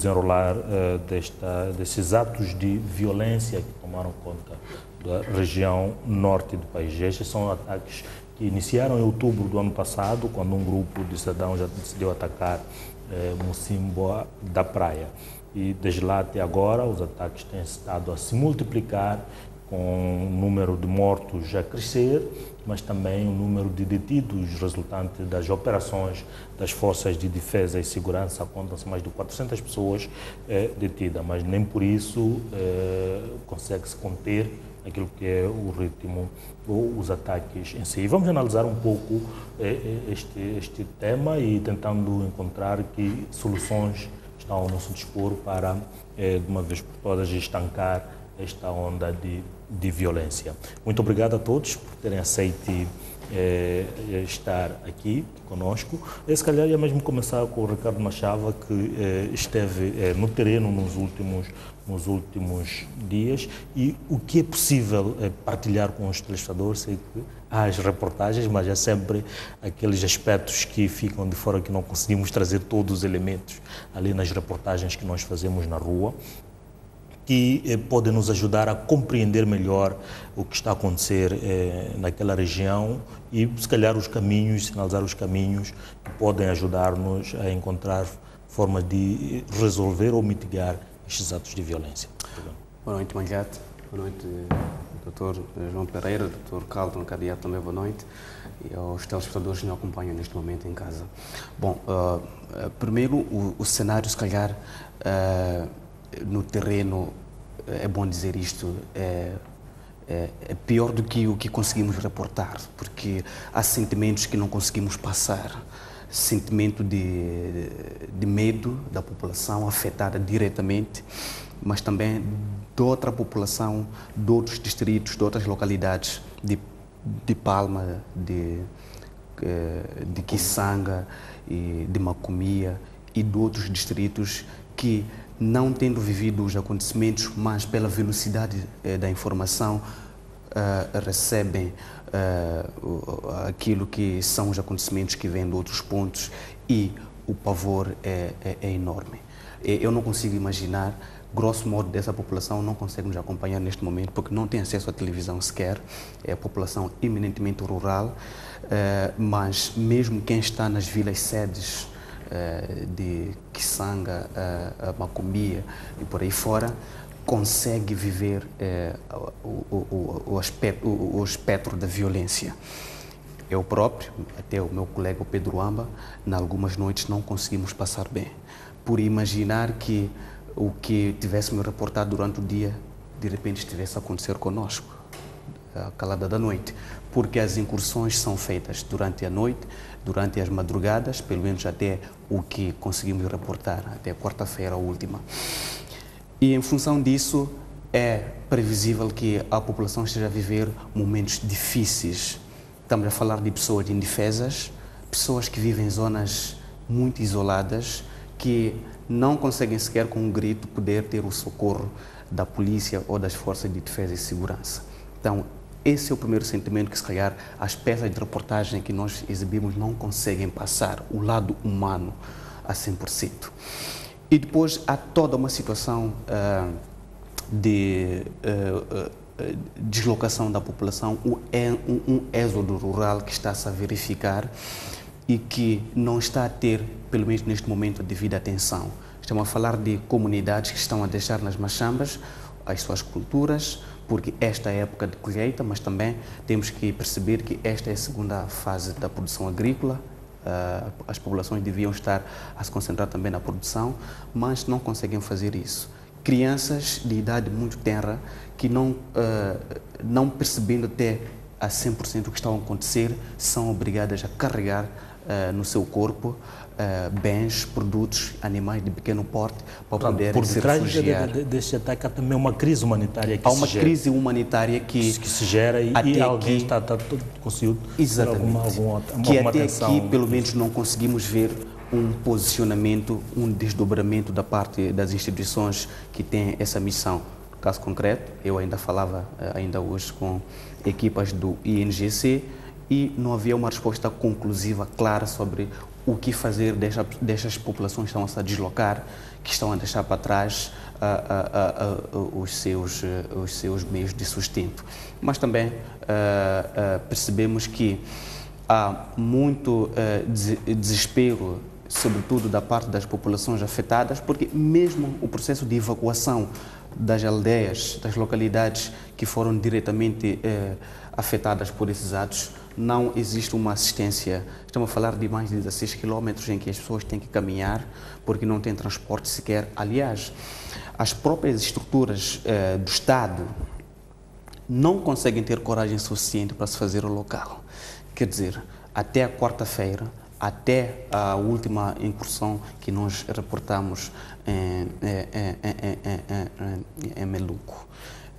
desenrolar desses atos de violência que tomaram conta da região norte do país. Estes são ataques que iniciaram em outubro do ano passado, quando um grupo de cidadãos já decidiu atacar Mocimboa da Praia. E desde lá até agora os ataques têm estado a se multiplicar, com o número de mortos a crescer, mas também o número de detidos resultante das operações das forças de defesa e segurança. Contam-se mais de 400 pessoas detidas, mas nem por isso consegue-se conter aquilo que é o ritmo ou os ataques em si. E vamos analisar um pouco este tema e tentando encontrar que soluções estão ao nosso dispor para, de uma vez por todas, estancar esta onda de violência. Muito obrigado a todos por terem aceito estar aqui conosco. Se calhar ia mesmo começar com o Ricardo Machava, que esteve no terreno nos últimos dias, e o que é possível partilhar com os telespectadores. Sei que há as reportagens, mas há sempre aqueles aspectos que ficam de fora, que não conseguimos trazer todos os elementos ali nas reportagens que nós fazemos na rua, que podem nos ajudar a compreender melhor o que está a acontecer naquela região e, se calhar, os caminhos, sinalizar os caminhos que podem ajudar-nos a encontrar formas de resolver ou mitigar estes atos de violência. Boa noite, Manjate. Boa noite, Dr. João Pereira, Dr. Carlton Cadiato, também boa noite. E aos telespectadores que nos acompanham neste momento em casa. Bom, primeiro, o cenário, se calhar, no terreno, é bom dizer isto, é pior do que o que conseguimos reportar, porque há sentimentos que não conseguimos passar. Sentimento de medo da população afetada diretamente, mas também de outra população, de outros distritos, de outras localidades, de Palma, de Kisanga, e de Macomia e de outros distritos que, não tendo vivido os acontecimentos, mas pela velocidade da informação, recebem aquilo que são os acontecimentos que vêm de outros pontos, e o pavor é enorme. Eu não consigo imaginar, grosso modo, dessa população não consegue nos acompanhar neste momento, porque não tem acesso à televisão sequer, é a população eminentemente rural, mas mesmo quem está nas vilas sedes de Kisanga, Macomia e por aí fora, consegue viver o espectro da violência. Eu próprio, até o meu colega Pedro Amba, em algumas noites não conseguimos passar bem, por imaginar que o que tivéssemos reportado durante o dia, de repente estivesse a acontecer conosco, a calada da noite, porque as incursões são feitas durante a noite, durante as madrugadas, pelo menos até o que conseguimos reportar, até quarta-feira, a última. E em função disso, é previsível que a população esteja a viver momentos difíceis. Estamos a falar de pessoas indefesas, pessoas que vivem em zonas muito isoladas, que não conseguem sequer com um grito poder ter o socorro da polícia ou das forças de defesa e segurança. Então, esse é o primeiro sentimento que, se calhar, as peças de reportagem que nós exibimos não conseguem passar, o lado humano a 100%. E depois há toda uma situação de deslocação da população, um êxodo rural que está-se a verificar e que não está a ter, pelo menos neste momento, a devida atenção. Estamos a falar de comunidades que estão a deixar nas machambas as suas culturas, porque esta é a época de colheita, mas também temos que perceber que esta é a segunda fase da produção agrícola. As populações deviam estar a se concentrar também na produção, mas não conseguem fazer isso. Crianças de idade muito tenra que não percebendo até a 100% o que está a acontecer, são obrigadas a carregar no seu corpo bens, produtos, animais de pequeno porte para poderem se refugiar. Por detrás deste ataque há também uma crise humanitária que há uma crise humanitária que se gera e alguém está conseguindo ter alguma que até atenção. Aqui, pelo menos, não conseguimos ver um posicionamento, um desdobramento da parte das instituições que têm essa missão. No caso concreto, eu ainda falava ainda hoje com equipas do INGC e não havia uma resposta conclusiva, clara, sobre o que fazer destas populações que estão a se deslocar, que estão a deixar para trás os seus meios de sustento. Mas também percebemos que há muito desespero, sobretudo da parte das populações afetadas, porque mesmo o processo de evacuação das aldeias, das localidades que foram diretamente afetadas por esses atos, não existe uma assistência. Estamos a falar de mais de 16 quilómetros em que as pessoas têm que caminhar porque não têm transporte sequer. Aliás, as próprias estruturas do Estado não conseguem ter coragem suficiente para se fazer o local. Quer dizer, até a quarta-feira, até a última incursão que nós reportamos em Meluco,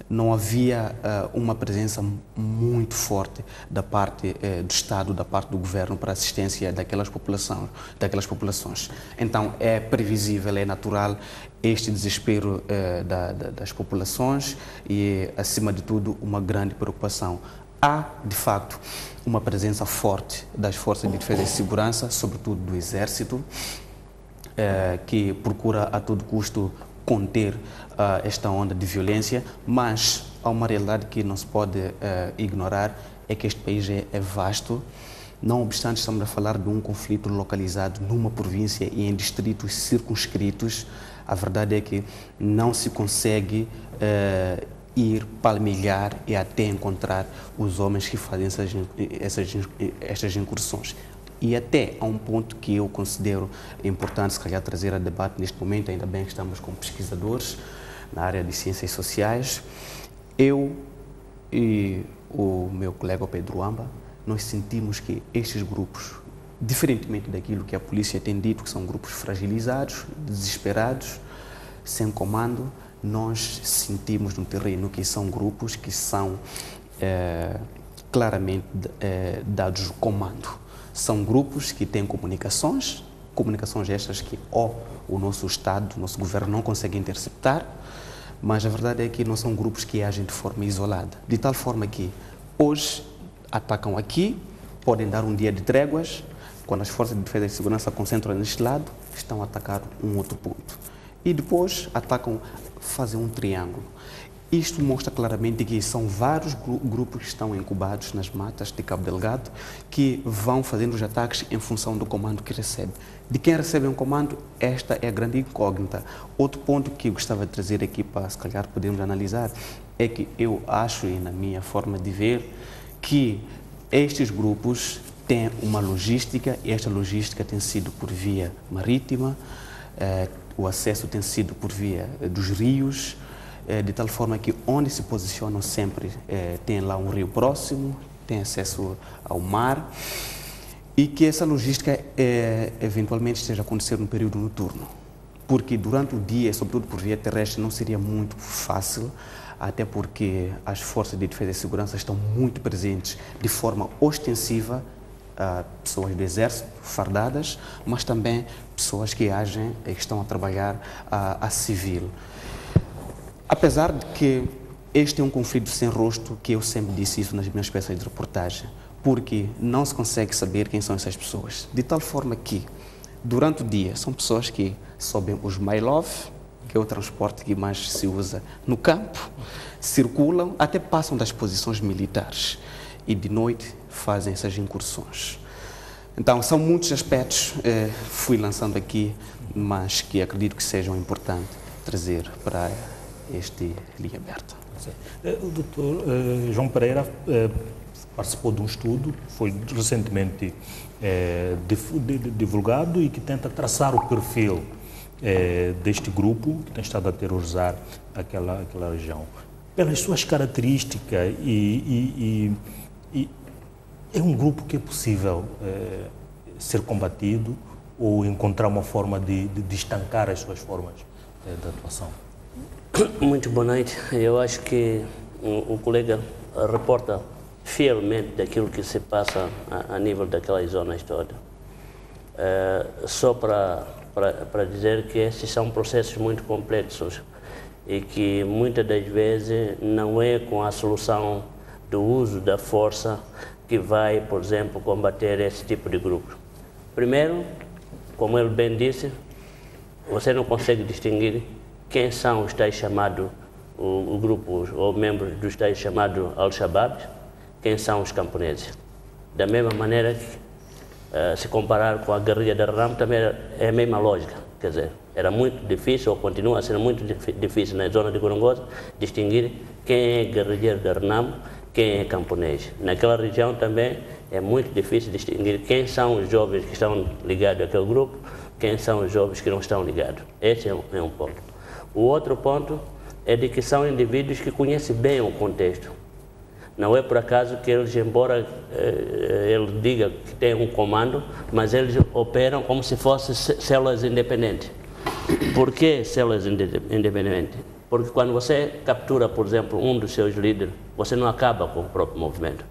não havia uma presença muito forte da parte do Estado, da parte do governo para assistência daquelas populações. Então é previsível, é natural este desespero das populações e, acima de tudo, uma grande preocupação. Há, de facto, uma presença forte das forças de defesa e segurança, sobretudo do Exército, que procura a todo custo conter esta onda de violência, mas há uma realidade que não se pode ignorar, é que este país é vasto. Não obstante, estamos a falar de um conflito localizado numa província e em distritos circunscritos. A verdade é que não se consegue ir palmilhar e até encontrar os homens que fazem estas incursões. E até a um ponto que eu considero importante, se calhar, trazer a debate neste momento, ainda bem que estamos com pesquisadores na área de ciências sociais. Eu e o meu colega Pedro Amba, nós sentimos que estes grupos, diferentemente daquilo que a polícia tem dito, que são grupos fragilizados, desesperados, sem comando, nós sentimos no terreno que são grupos que são claramente dados comando. São grupos que têm comunicações estas que o nosso Estado, o nosso governo não consegue interceptar, mas a verdade é que não são grupos que agem de forma isolada. De tal forma que hoje atacam aqui, podem dar um dia de tréguas, quando as forças de defesa e segurança concentram neste lado, estão a atacar um outro ponto. E depois atacam, fazem um triângulo. Isto mostra claramente que são vários grupos que estão incubados nas matas de Cabo Delgado que vão fazendo os ataques em função do comando que recebe. De quem recebe um comando, esta é a grande incógnita. Outro ponto que eu gostava de trazer aqui para, se calhar, podermos analisar é que eu acho, e na minha forma de ver, que estes grupos têm uma logística e esta logística tem sido por via marítima, o acesso tem sido por via dos rios, de tal forma que onde se posicionam sempre tem lá um rio próximo, tem acesso ao mar e que essa logística eventualmente esteja acontecendo no período noturno, porque durante o dia, sobretudo por via terrestre, não seria muito fácil, até porque as forças de defesa e segurança estão muito presentes de forma ostensiva, pessoas do Exército fardadas, mas também pessoas que agem e que estão a trabalhar a civil. Apesar de que este é um conflito sem rosto, que eu sempre disse isso nas minhas peças de reportagem, porque não se consegue saber quem são essas pessoas. De tal forma que, durante o dia, são pessoas que sobem os MyLove, que é o transporte que mais se usa no campo, circulam, até passam das posições militares e de noite fazem essas incursões. Então, são muitos aspectos, fui lançando aqui, mas que acredito que sejam importantes trazer para este Linha Aberta. O doutor João Pereira participou de um estudo, foi recentemente divulgado e que tenta traçar o perfil deste grupo que tem estado a terrorizar aquela região. Pelas suas características é um grupo que é possível ser combatido ou encontrar uma forma de estancar as suas formas de atuação? Muito boa noite. Eu acho que o colega reporta fielmente daquilo que se passa a nível daquelas zonas todas. Só para dizer que esses são processos muito complexos e que muitas das vezes não é com a solução do uso da força que vai, por exemplo, combater esse tipo de grupo. Primeiro, como ele bem disse, você não consegue distinguir quem são os tais chamados, o grupo ou membros dos tais chamados Al-Shabaab, quem são os camponeses. Da mesma maneira que, se comparar com a guerrilha da RAM, também é a mesma lógica. Quer dizer, era muito difícil, ou continua a ser muito difícil na zona de Gorongosa, distinguir quem é guerrilheiro da RNAM, quem é camponês. Naquela região também é muito difícil distinguir quem são os jovens que estão ligados àquele grupo, quem são os jovens que não estão ligados. Esse é um ponto. O outro ponto é de que são indivíduos que conhecem bem o contexto. Não é por acaso que eles, embora ele diga que tem um comando, mas eles operam como se fossem células independentes. Por que células independentes? Porque quando você captura, por exemplo, um dos seus líderes, você não acaba com o próprio movimento.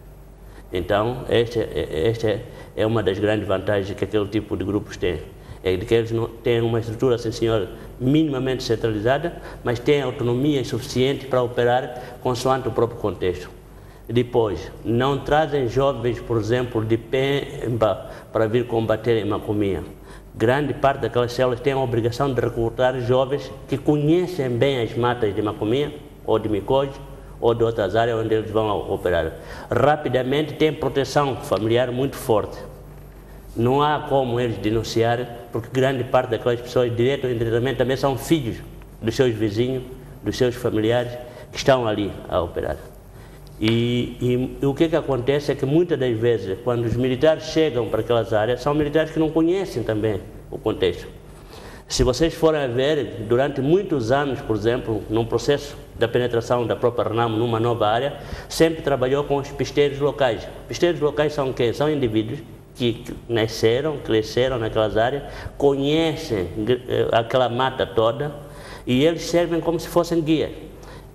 Então, esta é uma das grandes vantagens que aquele tipo de grupos tem. É de que eles não têm uma estrutura, sim senhor, minimamente centralizada, mas têm autonomia suficiente para operar consoante o próprio contexto. Depois, não trazem jovens, por exemplo, de Pemba para vir combater em Macomia. Grande parte daquelas células tem a obrigação de recrutar jovens que conhecem bem as matas de Macomia, ou de Micoj, ou de outras áreas onde eles vão operar. Rapidamente tem proteção familiar muito forte. Não há como eles denunciar, porque grande parte daquelas pessoas, direto ou indiretamente, também são filhos dos seus vizinhos, dos seus familiares, que estão ali a operar. E o que acontece é que muitas das vezes, quando os militares chegam para aquelas áreas, são militares que não conhecem também o contexto. Se vocês forem a ver, durante muitos anos, por exemplo, num processo da penetração da própria RNAM numa nova área, sempre trabalhou com os pisteiros locais. Pisteiros locais são quem? São indivíduos que nasceram, cresceram naquelas áreas, conhecem aquela mata toda e eles servem como se fossem guias.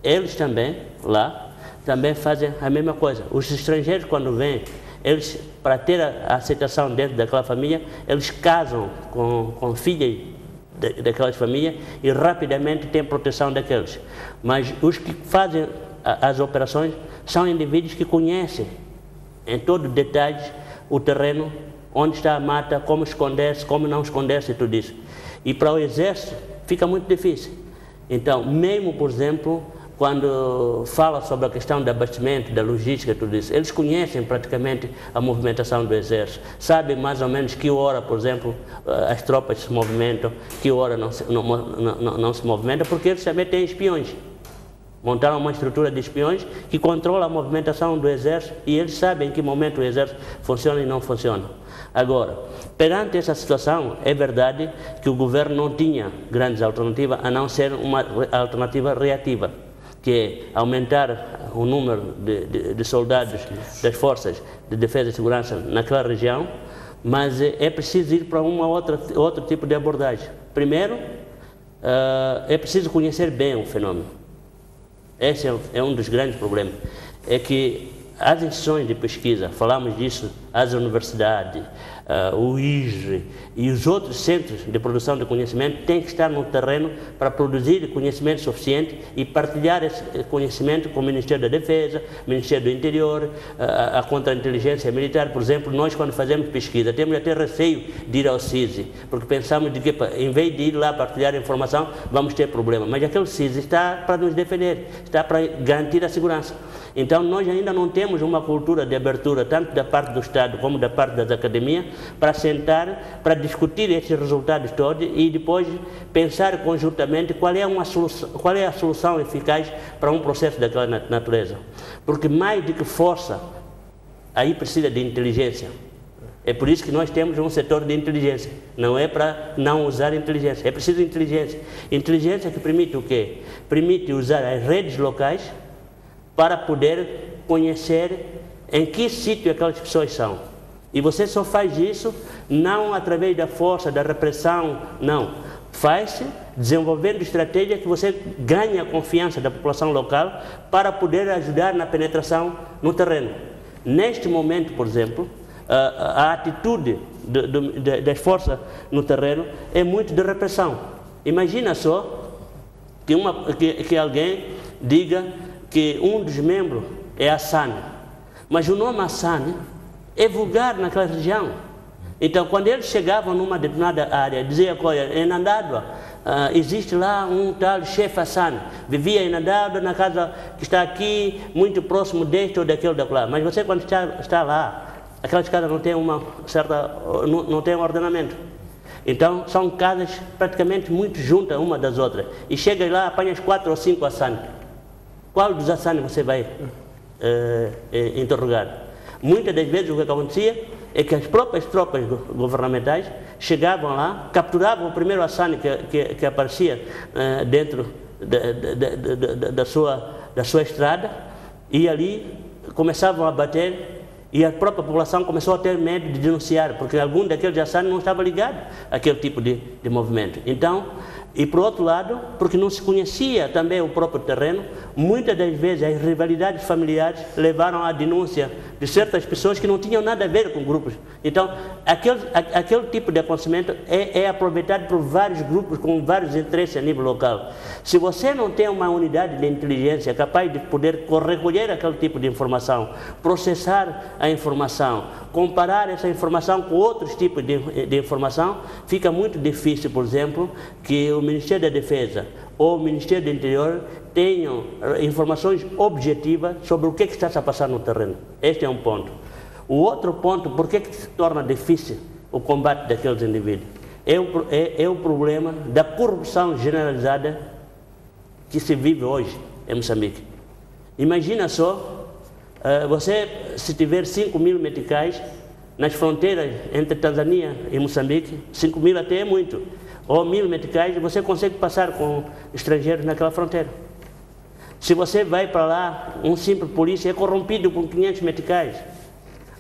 Eles também, lá, também fazem a mesma coisa. Os estrangeiros, quando vêm, eles, para ter a aceitação dentro daquela família, eles casam com filhas daquelas famílias e rapidamente têm proteção daqueles. Mas os que fazem as operações são indivíduos que conhecem em todo detalhe o terreno, onde está a mata, como esconder-se, como não esconder-se e tudo isso. E para o exército fica muito difícil. Então, mesmo, por exemplo, quando fala sobre a questão do abastecimento, da logística, tudo isso, eles conhecem praticamente a movimentação do exército, sabem mais ou menos que hora, por exemplo, as tropas se movimentam, que hora não se movimentam, porque eles também têm espiões. Montaram uma estrutura de espiões que controla a movimentação do exército e eles sabem em que momento o exército funciona e não funciona. Agora, perante essa situação, é verdade que o governo não tinha grandes alternativas a não ser uma alternativa reativa, que é aumentar o número de soldados das forças de defesa e segurança naquela região, mas é preciso ir para outro tipo de abordagem. Primeiro, é preciso conhecer bem o fenômeno. Esse é um dos grandes problemas, é que as instituições de pesquisa, falamos disso, as universidades, o ISRE e os outros centros de produção de conhecimento têm que estar no terreno para produzir conhecimento suficiente e partilhar esse conhecimento com o Ministério da Defesa, Ministério do Interior, a Contra-Inteligência Militar. Por exemplo, nós quando fazemos pesquisa temos até receio de ir ao CISI, porque pensamos de que em vez de ir lá partilhar informação vamos ter problema, mas aquele CISI está para nos defender, está para garantir a segurança. Então nós ainda não temos uma cultura de abertura, tanto da parte do Estado como da parte das academias, para sentar, para discutir esses resultados todos e depois pensar conjuntamente qual é a solução eficaz para um processo daquela natureza. Porque mais do que força, aí precisa de inteligência. É por isso que nós temos um setor de inteligência. Não é para não usar inteligência, é preciso inteligência. Inteligência que permite o quê? Permite usar as redes locais para poder conhecer em que sítio aquelas pessoas são. E você só faz isso não através da força, da repressão, não. Faz-se desenvolvendo estratégia que você ganhe a confiança da população local para poder ajudar na penetração no terreno. Neste momento, por exemplo, a atitude das forças no terreno é muito de repressão. Imagina só que alguém diga que um dos membros é Hassan, mas o nome Hassan é vulgar naquela região. Então, quando eles chegavam numa determinada área, diziam que, olha, em Ndandwa, existe lá um tal chefe Hassan, vivia em Ndandwa, na casa que está aqui, muito próximo deste ou daquele da lá. Mas você, quando está lá, aquelas casas não têm não tem um ordenamento. Então, são casas praticamente muito juntas uma das outras. E chega lá, apanhas 4 ou 5 Hassan. Qual dos Hassan você vai interrogar? Muitas das vezes o que acontecia é que as próprias tropas governamentais chegavam lá, capturavam o primeiro Hassan que aparecia dentro da sua estrada, e ali começavam a bater, e a própria população começou a ter medo de denunciar, porque algum daqueles Hassan não estava ligado àquele tipo de movimento. Então, e por outro lado, porque não se conhecia também o próprio terreno, muitas das vezes as rivalidades familiares levaram à denúncia de certas pessoas que não tinham nada a ver com grupos. Então, aquele tipo de acontecimento é aproveitado por vários grupos com vários interesses a nível local. Se você não tem uma unidade de inteligência capaz de poder recolher aquele tipo de informação, processar a informação, comparar essa informação com outros tipos de informação, fica muito difícil, por exemplo, que o Ministério da Defesa ou o Ministério do Interior tenham informações objetivas sobre o que está a passar no terreno. Este é um ponto. O outro ponto, por que se torna difícil o combate daqueles indivíduos? É o problema da corrupção generalizada que se vive hoje em Moçambique. Imagina só, você se tiver 5.000 meticais nas fronteiras entre Tanzânia e Moçambique, 5.000 até é muito, ou 1.000 meticais, você consegue passar com estrangeiros naquela fronteira. Se você vai para lá, um simples polícia é corrompido com 500 meticais.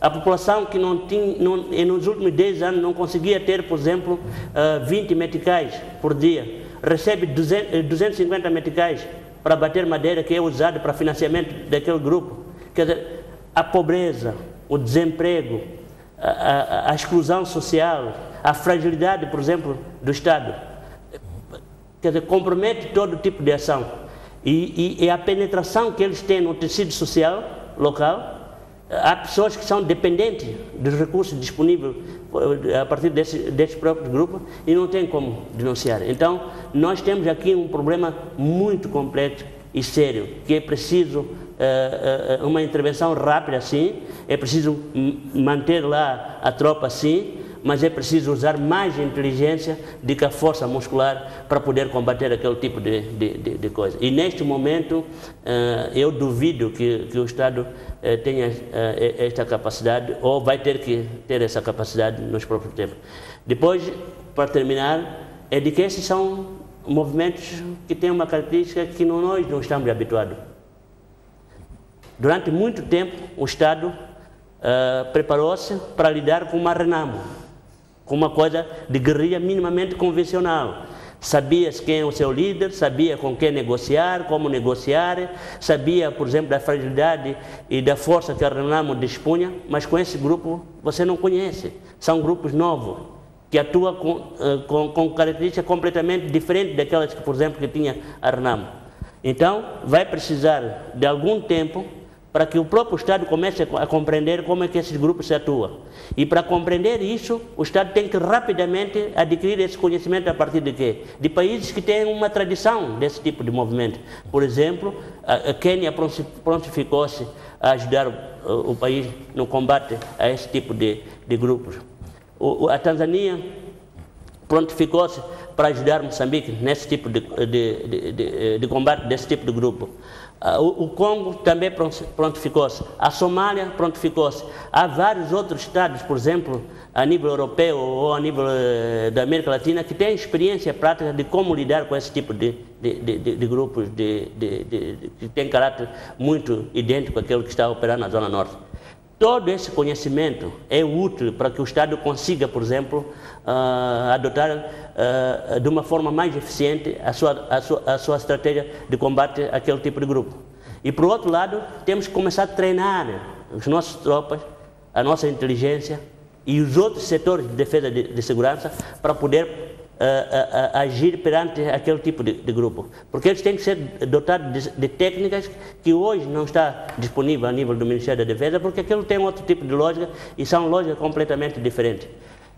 A população que nos últimos 10 anos não conseguia ter, por exemplo, 20 meticais por dia, recebe 250 meticais para bater madeira, que é usado para financiamento daquele grupo. Quer dizer, a pobreza, o desemprego, a exclusão social, a fragilidade, por exemplo, do Estado, quer dizer, compromete todo tipo de ação. E a penetração que eles têm no tecido social local, há pessoas que são dependentes dos recursos disponíveis a partir desses próprios grupos e não tem como denunciar. Então, nós temos aqui um problema muito complexo e sério, que é preciso uma intervenção rápida, sim, é preciso manter lá a tropa, sim, mas é preciso usar mais inteligência do que a força muscular para poder combater aquele tipo de coisa. E neste momento, eu duvido que o Estado tenha esta capacidade, ou vai ter que ter essa capacidade nos próprios tempos. Depois, para terminar, é de que esses são movimentos que têm uma característica que nós não estamos habituados. Durante muito tempo, o Estado preparou-se para lidar com uma Renamo, com uma coisa de guerrilha minimamente convencional. Sabia-se quem é o seu líder, sabia com quem negociar, como negociar, sabia, por exemplo, da fragilidade e da força que a Renamo dispunha, mas com esse grupo você não conhece. São grupos novos, que atuam com características completamente diferentes daquelas que, por exemplo, que tinha a Renamo. Então, vai precisar de algum tempo para que o próprio Estado comece a compreender como é que esses grupos se atuam. E para compreender isso, o Estado tem que rapidamente adquirir esse conhecimento a partir de quê? De países que têm uma tradição desse tipo de movimento. Por exemplo, a Quênia prontificou-se a ajudar o país no combate a esse tipo de grupos. A Tanzânia prontificou-se para ajudar Moçambique nesse tipo de combate desse tipo de grupo. O Congo também prontificou-se, a Somália prontificou-se. Há vários outros estados, por exemplo, a nível europeu ou a nível da América Latina, que têm experiência prática de como lidar com esse tipo de grupos que têm caráter muito idêntico àquele que está operando na Zona Norte. Todo esse conhecimento é útil para que o Estado consiga, por exemplo, adotar de uma forma mais eficiente a sua estratégia de combate àquele tipo de grupo. E, por outro lado, temos que começar a treinar as nossas tropas, a nossa inteligência e os outros setores de defesa de segurança para poder agir perante aquele tipo de grupo. Porque eles têm que ser dotados de técnicas que hoje não está disponível a nível do Ministério da Defesa, porque aquilo tem outro tipo de lógica e são lógicas completamente diferentes.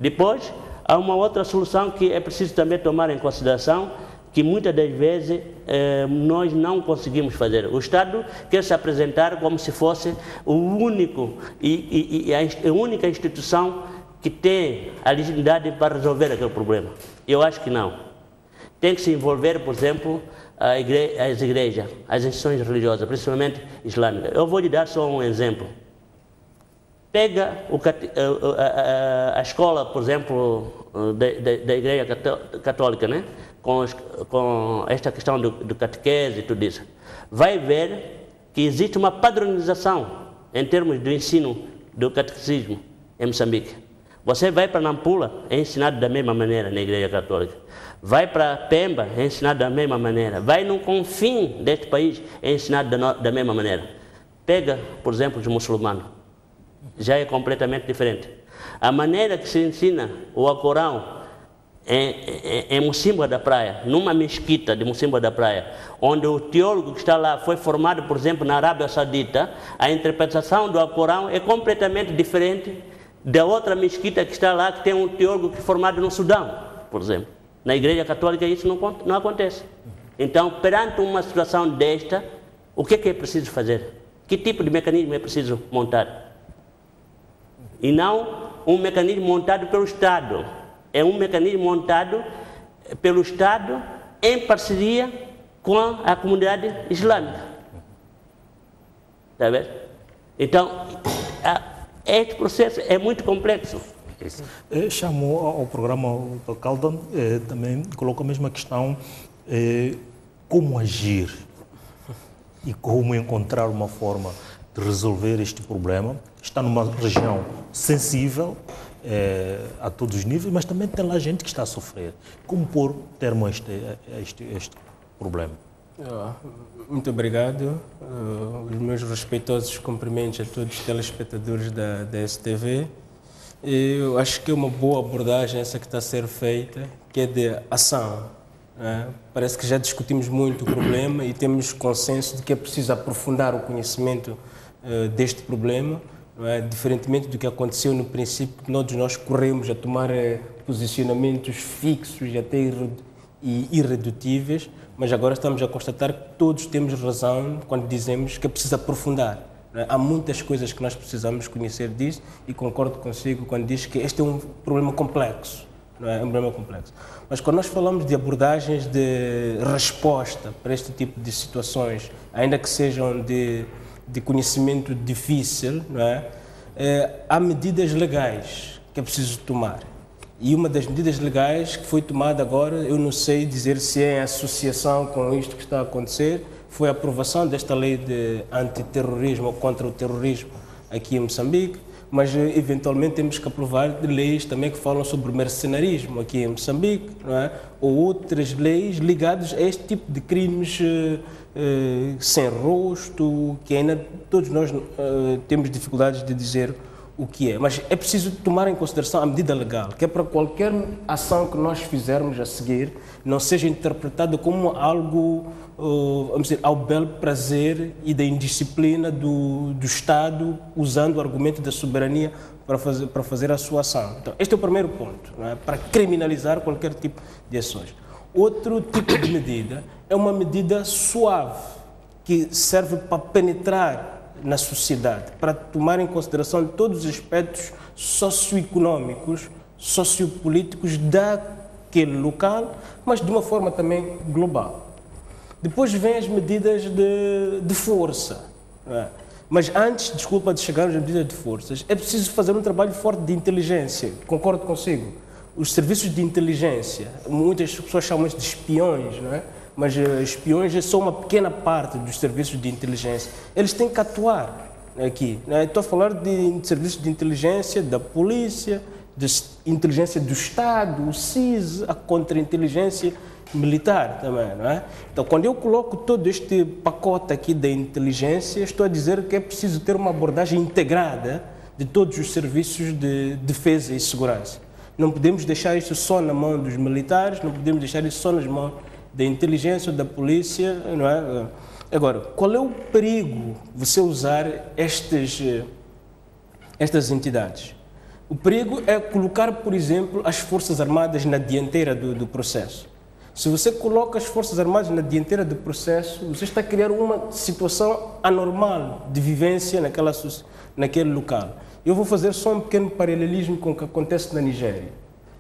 Depois, há uma outra solução que é preciso também tomar em consideração, que muitas das vezes nós não conseguimos fazer. O Estado quer se apresentar como se fosse o único a única instituição que tem a legitimidade para resolver aquele problema. Eu acho que não. Tem que se envolver, por exemplo, as igrejas, as instituições religiosas, principalmente islâmicas. Eu vou lhe dar só um exemplo. Pega a escola, por exemplo, da Igreja Católica, né? Com esta questão do catequese e tudo isso. Vai ver que existe uma padronização em termos do ensino do catecismo em Moçambique. Você vai para Nampula, é ensinado da mesma maneira na Igreja Católica. Vai para Pemba, é ensinado da mesma maneira. Vai no confim deste país, é ensinado da mesma maneira. Pega, por exemplo, os muçulmanos. Já é completamente diferente. A maneira que se ensina o Alcorão em Mocimboa da Praia, numa mesquita de Mocimboa da Praia, onde o teólogo que está lá foi formado, por exemplo, na Arábia Saudita, a interpretação do Alcorão é completamente diferente da outra mesquita que está lá, que tem um teólogo que é formado no Sudão, por exemplo. Na Igreja Católica isso não acontece. Então, perante uma situação desta, o que é preciso fazer? Que tipo de mecanismo é preciso montar? E não um mecanismo montado pelo Estado. É um mecanismo montado pelo Estado em parceria com a comunidade islâmica. Está vendo? Então, este processo é muito complexo. Chamou ao programa o Dr. Caldon, também colocou a mesma questão, como agir e como encontrar uma forma de resolver este problema. Está numa região sensível a todos os níveis, mas também tem lá gente que está a sofrer. Como pôr termo a este problema? Muito obrigado. Os meus respeitosos cumprimentos a todos os telespectadores da STV. Eu acho que é uma boa abordagem essa que está a ser feita, que é de ação. Parece que já discutimos muito o problema e temos consenso de que é preciso aprofundar o conhecimento deste problema. Diferentemente do que aconteceu no princípio, que todos nós corremos a tomar posicionamentos fixos e até irredutíveis, mas agora estamos a constatar que todos temos razão quando dizemos que é preciso aprofundar. Há muitas coisas que nós precisamos conhecer disso e concordo consigo quando diz que este é um problema complexo. É um problema complexo. Mas quando nós falamos de abordagens de resposta para este tipo de situações, ainda que sejam de conhecimento difícil, há medidas legais que é preciso tomar. E uma das medidas legais que foi tomada agora, eu não sei dizer se é em associação com isto que está a acontecer, foi a aprovação desta lei de antiterrorismo ou contra o terrorismo aqui em Moçambique, mas eventualmente temos que aprovar leis também que falam sobre mercenarismo aqui em Moçambique, ou outras leis ligadas a este tipo de crimes sem rosto, que ainda todos nós temos dificuldades de dizer o que é. Mas é preciso tomar em consideração a medida legal, que é para qualquer ação que nós fizermos a seguir não seja interpretada como algo, vamos dizer, ao belo prazer e da indisciplina do Estado, usando o argumento da soberania para fazer a sua ação. Então, este é o primeiro ponto, para criminalizar qualquer tipo de ações. Outro tipo de medida é uma medida suave, que serve para penetrar na sociedade, para tomar em consideração todos os aspectos socioeconómicos, sociopolíticos daquele local, mas de uma forma também global. Depois vêm as medidas de força. Mas antes, desculpa, de chegar às medidas de forças, é preciso fazer um trabalho forte de inteligência. Concordo consigo. Os serviços de inteligência, muitas pessoas chamam isso de espiões, mas espiões é só uma pequena parte dos serviços de inteligência. Eles têm que atuar aqui. Estou a falar de serviços de inteligência da polícia, de inteligência do Estado, o CIS, a contra-inteligência militar também, Então, quando eu coloco todo este pacote aqui da inteligência, estou a dizer que é preciso ter uma abordagem integrada de todos os serviços de defesa e segurança. Não podemos deixar isso só na mão dos militares, não podemos deixar isso só nas mãos da inteligência ou da polícia, Agora, qual é o perigo de você usar estas entidades? O perigo é colocar, por exemplo, as Forças Armadas na dianteira do processo. Se você coloca as Forças Armadas na dianteira do processo, você está a criar uma situação anormal de vivência naquele local. Eu vou fazer só um pequeno paralelismo com o que acontece na Nigéria.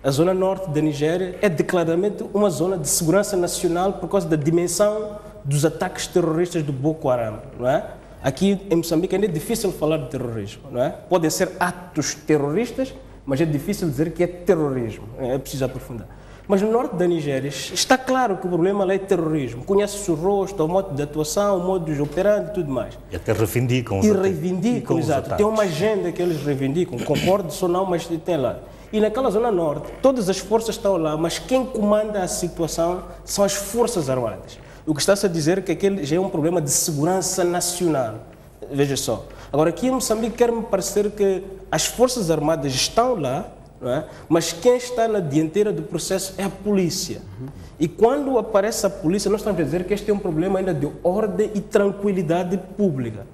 A zona norte da Nigéria é declaradamente uma zona de segurança nacional por causa da dimensão dos ataques terroristas do Boko Haram, não é? Aqui em Moçambique ainda é difícil falar de terrorismo, não é? Podem ser atos terroristas, mas é difícil dizer que é terrorismo, é preciso aprofundar. Mas no norte da Nigéria está claro que o problema lá é terrorismo. Conhece-se o rosto, o modo de atuação, o modo de operando e tudo mais. E até reivindicam. E reivindicam, exato. Tem uma agenda que eles reivindicam, concordo ou não, mas tem lá. E naquela zona norte, todas as forças estão lá, mas quem comanda a situação são as Forças Armadas. O que está-se a dizer é que aquele já é um problema de segurança nacional. Veja só. Agora, aqui em Moçambique, quer-me parecer que as Forças Armadas estão lá, não é? Mas quem está na dianteira do processo é a polícia. E quando aparece a polícia, nós estamos a dizer que este é um problema ainda de ordem e tranquilidade pública.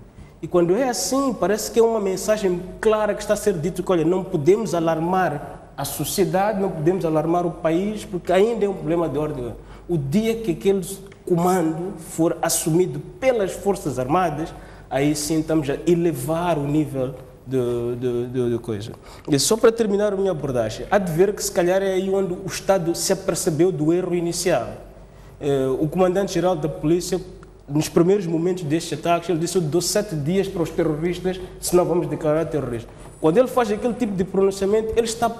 E quando é assim, parece que é uma mensagem clara que está a ser dito que, olha, não podemos alarmar a sociedade, não podemos alarmar o país, porque ainda é um problema de ordem. O dia que aquele comando for assumido pelas Forças Armadas, aí sim estamos a elevar o nível de coisa. E só para terminar a minha abordagem, há de ver que se calhar é aí onde o Estado se apercebeu do erro inicial. O comandante-geral da polícia, nos primeiros momentos destes ataques, ele disse: eu dou 7 dias para os terroristas, senão vamos declarar terroristas. Quando ele faz aquele tipo de pronunciamento, ele está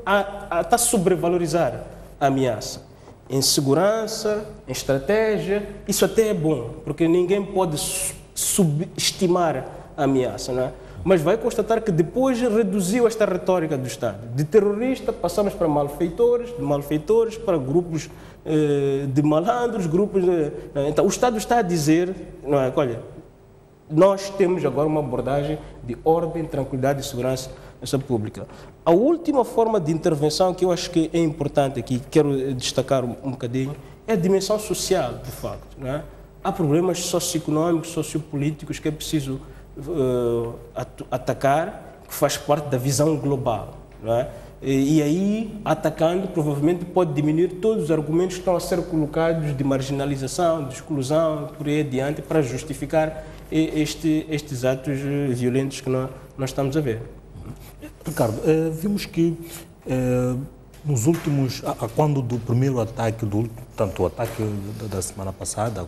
a sobrevalorizar a ameaça. Em segurança, em estratégia, isso até é bom, porque ninguém pode subestimar a ameaça, não é? Mas vai constatar que depois reduziu esta retórica do Estado. De terrorista passamos para malfeitores, de malfeitores para grupos de malandros, grupos de... Então o Estado está a dizer, não é, olha, nós temos agora uma abordagem de ordem, tranquilidade e segurança pública. A última forma de intervenção que eu acho que é importante aqui, quero destacar um bocadinho, é a dimensão social, de facto, não é? Há problemas socioeconómicos, sociopolíticos que é preciso atacar, que faz parte da visão global, não é? E aí, atacando, provavelmente pode diminuir todos os argumentos que estão a ser colocados de marginalização, de exclusão, por aí adiante, para justificar estes atos violentos que nós estamos a ver. Ricardo, vimos que nos últimos, quando do primeiro ataque, tanto o ataque da semana passada,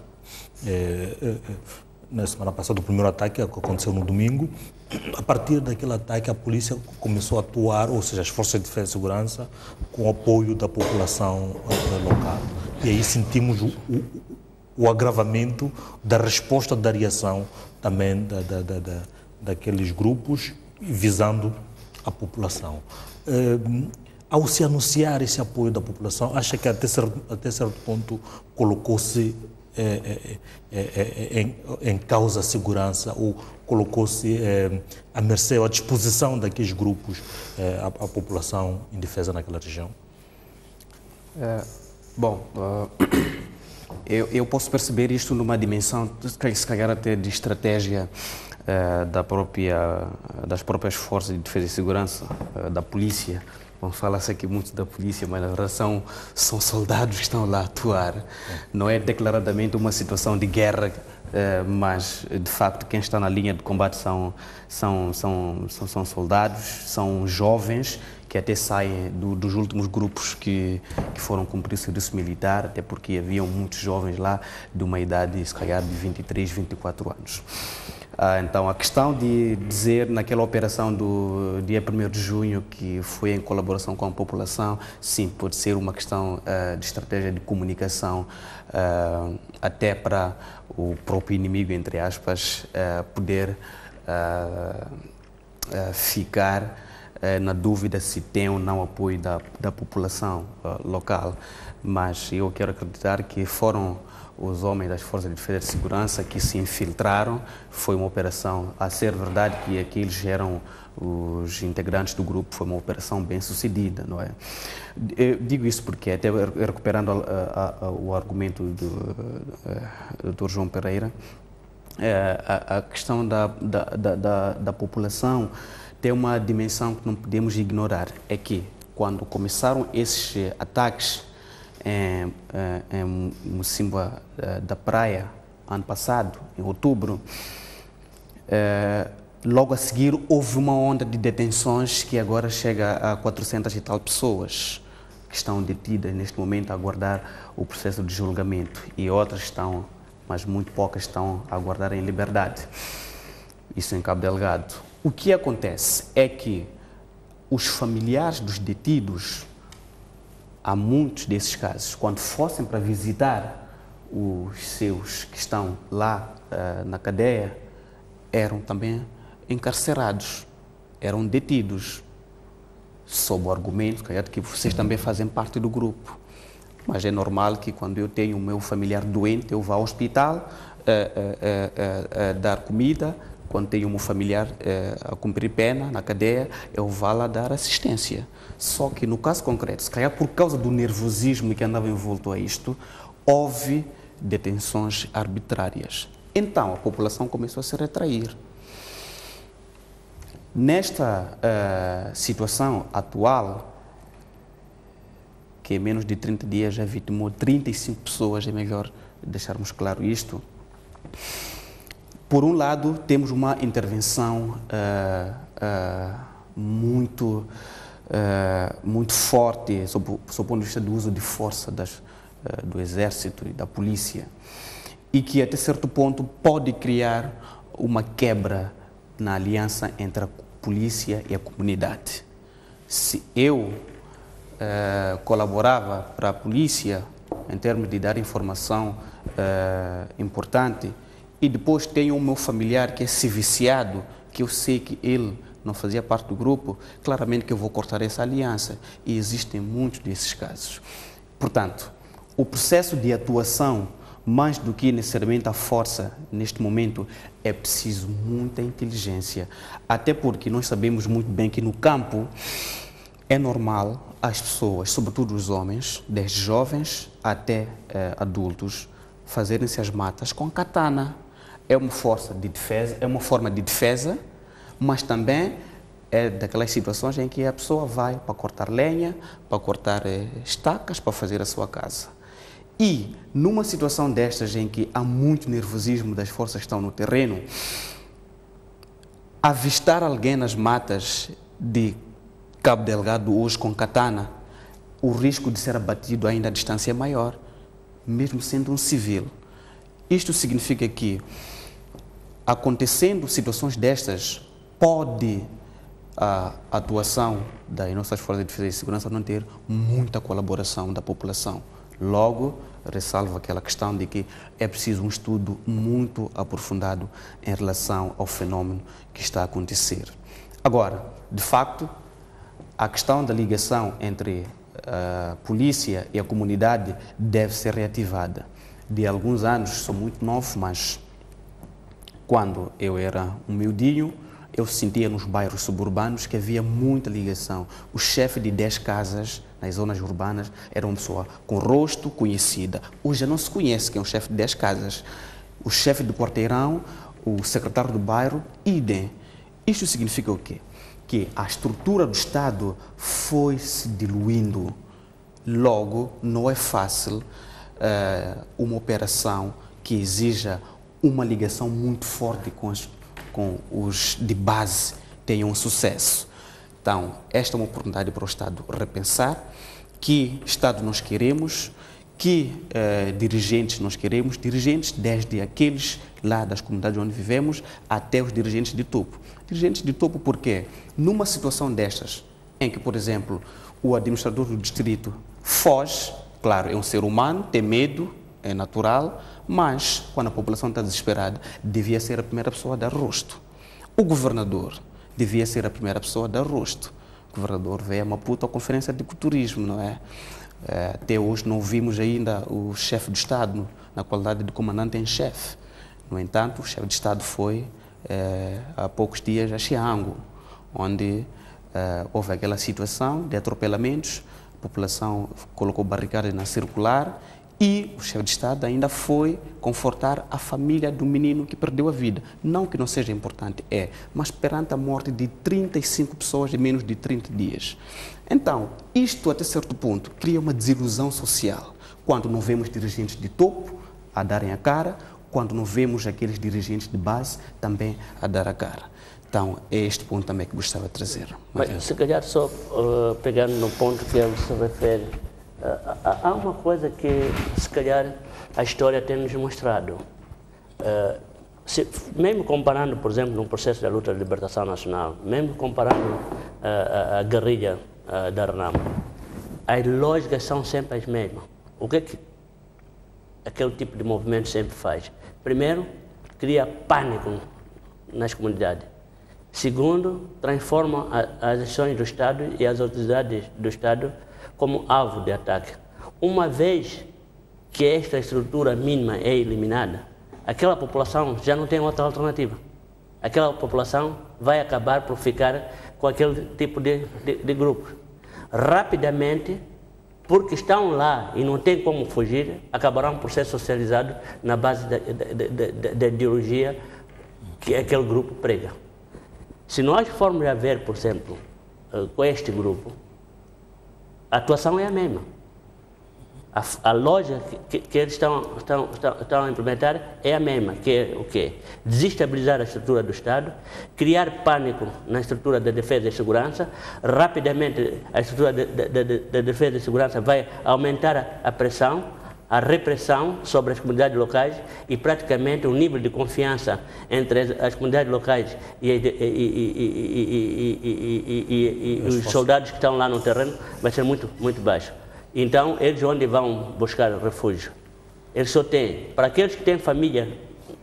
na semana passada, o primeiro ataque aconteceu no domingo. A partir daquele ataque, a polícia começou a atuar, ou seja, as forças de defesa e segurança, com o apoio da população local. E aí sentimos o agravamento da resposta da reação também daqueles grupos, visando a população. Ao se anunciar esse apoio da população, acha que até certo ponto colocou-se em causa a segurança ou colocou-se à mercê ou à disposição daqueles grupos a população indefesa naquela região? Eu posso perceber isto numa dimensão, se calhar até de estratégia das próprias forças de defesa e segurança, da polícia. Vamos falar aqui muito da polícia, mas na verdade são soldados que estão lá a atuar. Não é declaradamente uma situação de guerra, mas de facto quem está na linha de combate são soldados, são jovens que até saem dos últimos grupos que foram cumprir o serviço militar, até porque haviam muitos jovens lá de uma idade, se calhar, de 23, 24 anos. Então, a questão de dizer naquela operação do dia 1º de junho que foi em colaboração com a população, sim, pode ser uma questão de estratégia de comunicação, até para o próprio inimigo, entre aspas, poder ficar na dúvida se tem ou não apoio da população local. Mas eu quero acreditar que foram os homens das Forças de Defesa e Segurança que se infiltraram. Foi uma operação, a ser verdade que aqueles eram os integrantes do grupo, foi uma operação bem sucedida, não é? Eu digo isso porque, até recuperando o argumento do Dr. João Pereira, a questão da população tem uma dimensão que não podemos ignorar, é que quando começaram esses ataques em Mocimboa da Praia, ano passado, em outubro, logo a seguir houve uma onda de detenções que agora chega a 400 e tal pessoas que estão detidas neste momento a aguardar o processo de julgamento, e outras estão, mas muito poucas estão a aguardar em liberdade. Isso em Cabo Delgado. O que acontece é que os familiares dos detidos, há muitos desses casos, quando fossem para visitar os seus que estão lá na cadeia, eram também encarcerados, eram detidos, sob o argumento que vocês também fazem parte do grupo. Mas é normal que quando eu tenho o meu familiar doente, eu vá ao hospital dar comida. Quando tenho o meu familiar a cumprir pena na cadeia, eu vá lá dar assistência. Só que no caso concreto, se calhar por causa do nervosismo que andava envolto a isto, houve detenções arbitrárias. Então a população começou a se retrair. Nesta situação atual, que em menos de 30 dias já vitimou 35 pessoas, é melhor deixarmos claro isto. Por um lado, temos uma intervenção muito forte, sob o ponto de vista do uso de força do Exército e da Polícia, e que até certo ponto pode criar uma quebra na aliança entre a polícia e a comunidade. Se eu colaborava para a polícia em termos de dar informação importante, e depois tenho o meu familiar que é viciado, que eu sei que ele não fazia parte do grupo, claramente que eu vou cortar essa aliança. E existem muitos desses casos. Portanto, o processo de atuação, mais do que necessariamente a força, neste momento, é preciso muita inteligência. Até porque nós sabemos muito bem que no campo é normal as pessoas, sobretudo os homens, desde jovens até adultos, fazerem-se as matas com katana. É uma força de defesa, é uma forma de defesa, mas também é daquelas situações em que a pessoa vai para cortar lenha, para cortar estacas, para fazer a sua casa. E numa situação destas em que há muito nervosismo das forças que estão no terreno, avistar alguém nas matas de Cabo Delgado hoje com katana, o risco de ser abatido ainda à distância é maior, mesmo sendo um civil. Isto significa que, acontecendo situações destas, pode a atuação das nossas forças de defesa e segurança não ter muita colaboração da população. Logo, ressalvo aquela questão de que é preciso um estudo muito aprofundado em relação ao fenómeno que está a acontecer. Agora, de facto, a questão da ligação entre a polícia e a comunidade deve ser reativada. De alguns anos, sou muito novo, mas quando eu era um miudinho, eu sentia nos bairros suburbanos que havia muita ligação. O chefe de 10 casas nas zonas urbanas era uma pessoa com rosto conhecida. Hoje já não se conhece quem é o chefe de 10 casas. O chefe do quarteirão, o secretário do bairro, idem. Isto significa o quê? Que a estrutura do Estado foi se diluindo. Logo, não é fácil uma operação que exija uma ligação muito forte com os de base tenham sucesso. Então, esta é uma oportunidade para o Estado repensar que Estado nós queremos, que dirigentes nós queremos, dirigentes desde aqueles lá das comunidades onde vivemos até os dirigentes de topo. Dirigentes de topo porque numa situação destas, em que, por exemplo, o administrador do distrito foge, claro, é um ser humano, tem medo, é natural, mas quando a população está desesperada, devia ser a primeira pessoa a dar rosto. O governador devia ser a primeira pessoa a dar rosto. O governador veio a Maputo à conferência de turismo, não é? Até hoje não vimos ainda o chefe de Estado na qualidade de comandante em chefe. No entanto, o chefe de Estado foi há poucos dias a Xiango, onde houve aquela situação de atropelamentos, a população colocou barricadas na circular E o chefe de Estado ainda foi confortar a família do menino que perdeu a vida. Não que não seja importante, mas perante a morte de 35 pessoas em menos de 30 dias. Então, isto até certo ponto cria uma desilusão social, quando não vemos dirigentes de topo a darem a cara, quando não vemos aqueles dirigentes de base também a dar a cara. Então, é este ponto também que gostava de trazer. Mas, se calhar, só pegando no ponto que ele se refere, há uma coisa que, se calhar, a história tem nos mostrado. Mesmo comparando, por exemplo, no processo da luta de libertação nacional, mesmo comparando a guerrilha da RENAMO, as lógicas são sempre as mesmas. O que é que aquele tipo de movimento sempre faz? Primeiro, cria pânico nas comunidades. Segundo, transforma as ações do Estado e as autoridades do Estado como alvo de ataque. Uma vez que esta estrutura mínima é eliminada, aquela população já não tem outra alternativa. Aquela população vai acabar por ficar com aquele tipo de grupo. Rapidamente, porque estão lá e não tem como fugir, acabarão por ser socializados na base da ideologia que aquele grupo prega. Se nós formos a ver, por exemplo, com este grupo, a atuação é a mesma. A lógica que eles estão a implementar é a mesma, que é o quê? Desestabilizar a estrutura do Estado, criar pânico na estrutura da defesa e segurança, rapidamente a estrutura da defesa e segurança vai aumentar a pressão, a repressão sobre as comunidades locais e praticamente o nível de confiança entre as comunidades locais e os soldados que estão lá no terreno vai ser muito, muito baixo. Então, eles onde vão buscar refúgio? Eles só têm, para aqueles que têm família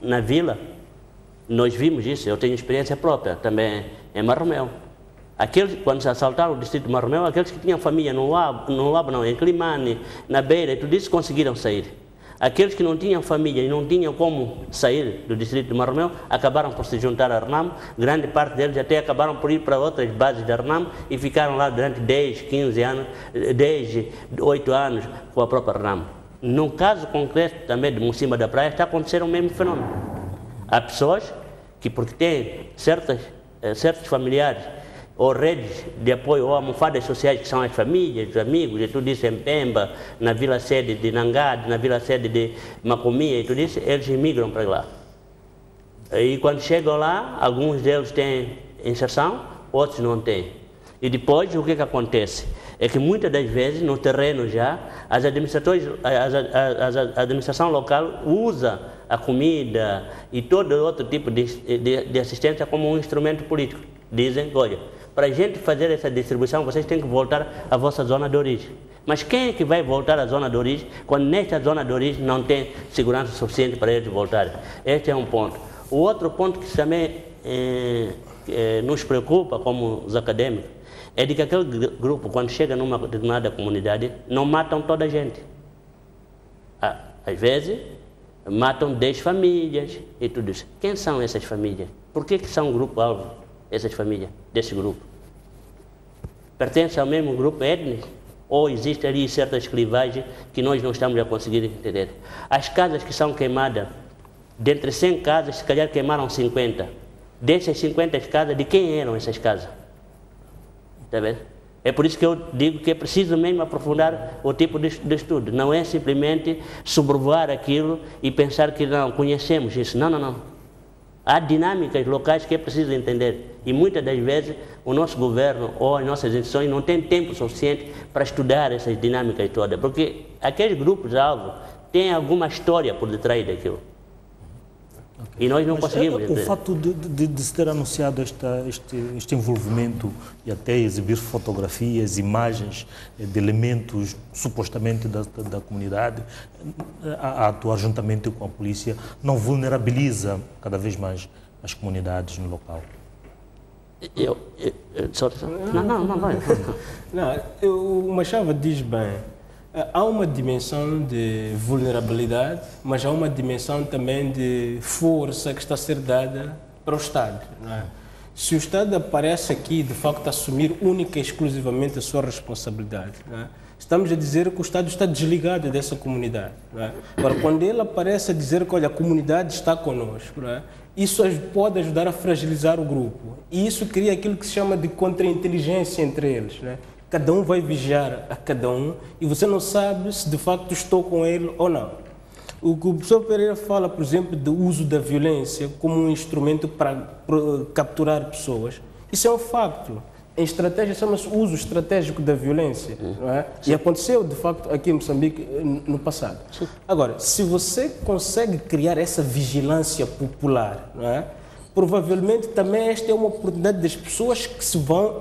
na vila, nós vimos isso, eu tenho experiência própria também em Marromeu. Aqueles, quando se assaltaram o distrito de Marromeu, aqueles que tinham família no Labo não, em Climane, na Beira e tudo isso, conseguiram sair. Aqueles que não tinham família e não tinham como sair do distrito de Marromeu, acabaram por se juntar à RENAMO, grande parte deles até acabaram por ir para outras bases da RENAMO e ficaram lá durante 10, 15 anos, 10, 8 anos com a própria RENAMO. No caso concreto também de Mocimba da Praia, está acontecendo o mesmo fenômeno. Há pessoas que, porque têm certos familiares ou redes de apoio ou almofadas sociais, que são as famílias, os amigos, e tudo isso em Pemba, na vila sede de Nangade, na vila sede de Macomia e tudo isso, eles imigram para lá. E quando chegam lá, alguns deles têm inserção, outros não têm. E depois, o que acontece? É que muitas das vezes, no terreno já, a administração local usa a comida e todo outro tipo de assistência como um instrumento político. Dizem, olha, para a gente fazer essa distribuição, vocês têm que voltar à vossa zona de origem. Mas quem é que vai voltar à zona de origem quando nesta zona de origem não tem segurança suficiente para eles voltarem? Este é um ponto. O outro ponto que também nos preocupa como os acadêmicos é de que aquele grupo, quando chega numa determinada comunidade, não matam toda a gente. Às vezes, matam 10 famílias e tudo isso. Quem são essas famílias? Por que são um grupo-alvo? Essas famílias, desse grupo, pertencem ao mesmo grupo étnico ou existe ali certas clivagens que nós não estamos a conseguir entender? As casas que são queimadas, dentre 100 casas, se calhar queimaram 50. Dessas 50 casas, de quem eram essas casas? Está vendo? É por isso que eu digo que é preciso mesmo aprofundar o tipo de estudo. Não é simplesmente sobrevoar aquilo e pensar que não, conhecemos isso. Não, não, não. Há dinâmicas locais que é preciso entender e muitas das vezes o nosso governo ou as nossas instituições não têm tempo suficiente para estudar essas dinâmicas todas, porque aqueles grupos-alvo têm alguma história por detrás daquilo. Okay. E nós não conseguimos entender. O fato de se ter anunciado este envolvimento e até exibir fotografias, imagens de elementos supostamente da comunidade, a atuar juntamente com a polícia, não vulnerabiliza cada vez mais as comunidades no local? O Machado diz bem. Há uma dimensão de vulnerabilidade, mas há uma dimensão também de força que está a ser dada para o Estado. Não é? Se o Estado aparece aqui, de facto, assumir única e exclusivamente a sua responsabilidade, não é? Estamos a dizer que o Estado está desligado dessa comunidade. Não é? Agora, quando ele aparece a dizer que olha, a comunidade está conosco, não é? Isso pode ajudar a fragilizar o grupo. E isso cria aquilo que se chama de contra-inteligência entre eles. Não é? Cada um vai vigiar a cada um e você não sabe se de facto estou com ele ou não. O que o professor Pereira fala, por exemplo, do uso da violência como um instrumento para capturar pessoas, isso é um facto. Em estratégia chama-se uso estratégico da violência, não é? E aconteceu, de facto, aqui em Moçambique no passado. Agora, se você consegue criar essa vigilância popular, não é? Provavelmente também esta é uma oportunidade das pessoas que se vão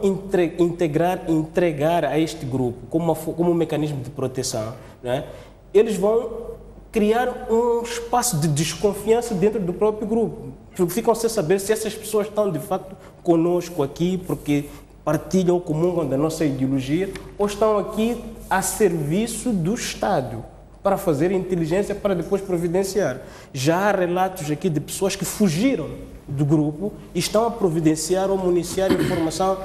entregar a este grupo como um mecanismo de proteção, não é? Eles vão criar um espaço de desconfiança dentro do próprio grupo. Ficam sem saber se essas pessoas estão de facto conosco aqui porque partilham ou comungam da nossa ideologia ou estão aqui a serviço do Estado para fazer inteligência para depois providenciar. Já há relatos aqui de pessoas que fugiram do grupo e estão a providenciar ou municiar informação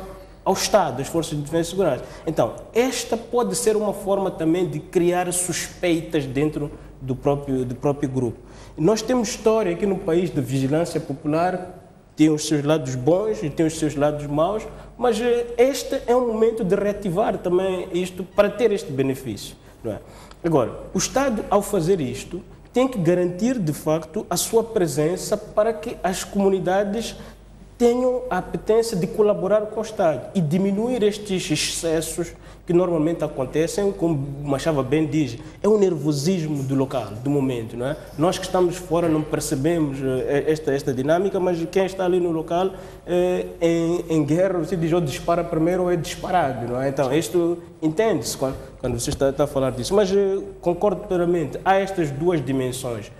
ao Estado, às forças de defesa e segurança. Então, esta pode ser uma forma também de criar suspeitas dentro do próprio grupo. Nós temos história aqui no país de vigilância popular, tem os seus lados bons e tem os seus lados maus, mas este é um momento de reativar também isto para ter este benefício. Não é? Agora, o Estado, ao fazer isto, tem que garantir, de facto, a sua presença para que as comunidades tenham a apetência de colaborar com o Estado e diminuir estes excessos que normalmente acontecem, como Machava bem diz, é um nervosismo do local, do momento, não é? Nós que estamos fora não percebemos esta dinâmica, mas quem está ali no local, em guerra, você diz ou dispara primeiro ou é disparado, não é? Então, isto entende-se quando você está a falar disso, mas concordo plenamente, há estas duas dimensões.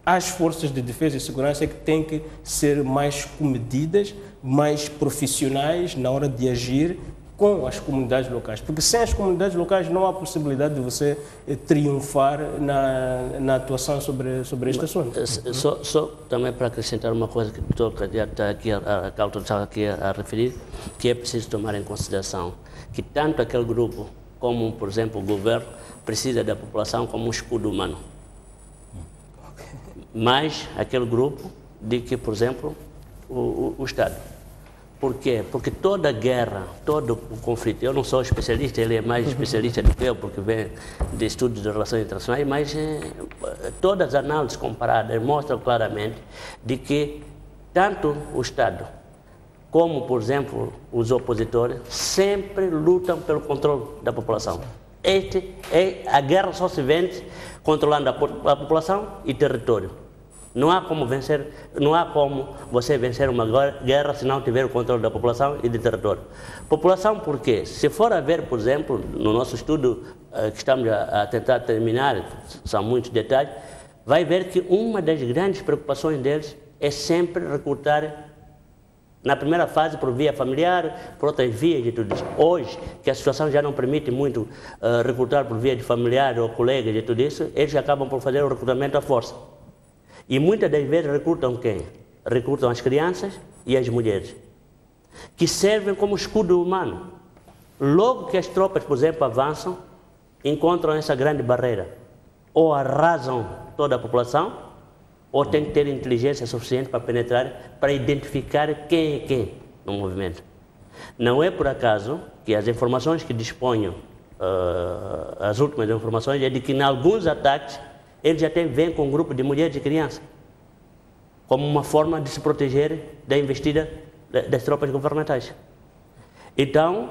As forças de defesa e segurança que têm que ser mais comedidas, mais profissionais na hora de agir com as comunidades locais, porque sem as comunidades locais não há possibilidade de você triunfar na atuação sobre este assunto. Só também para acrescentar uma coisa que o doutor está aqui a referir, que é preciso tomar em consideração que tanto aquele grupo como, por exemplo, o governo precisa da população como um escudo humano. Mais aquele grupo de que, por exemplo, o Estado. Por quê? Porque toda guerra, todo o conflito, eu não sou especialista, ele é mais especialista do que eu, porque vem de estudos de relações internacionais, mas todas as análises comparadas mostram claramente de que tanto o Estado como, por exemplo, os opositores sempre lutam pelo controle da população. A guerra só se vence controlando a população e território. Não há como você vencer uma guerra se não tiver o controle da população e do território. População por quê? Se for a ver, por exemplo, no nosso estudo que estamos a tentar terminar, são muitos detalhes, vai ver que uma das grandes preocupações deles é sempre recrutar na primeira fase por via familiar, por outras vias e tudo isso. Hoje, que a situação já não permite muito recrutar por via de familiar ou colegas e tudo isso, eles acabam por fazer o recrutamento à força. E muitas das vezes recrutam quem? Recrutam as crianças e as mulheres, que servem como escudo humano. Logo que as tropas, por exemplo, avançam, encontram essa grande barreira. Ou arrasam toda a população, ou tem que ter inteligência suficiente para penetrar, para identificar quem é quem no movimento. Não é por acaso que as informações que disponham, as últimas informações, é de que em alguns ataques eles já vêm com um grupo de mulheres e crianças, como uma forma de se proteger da investida das tropas governamentais. Então,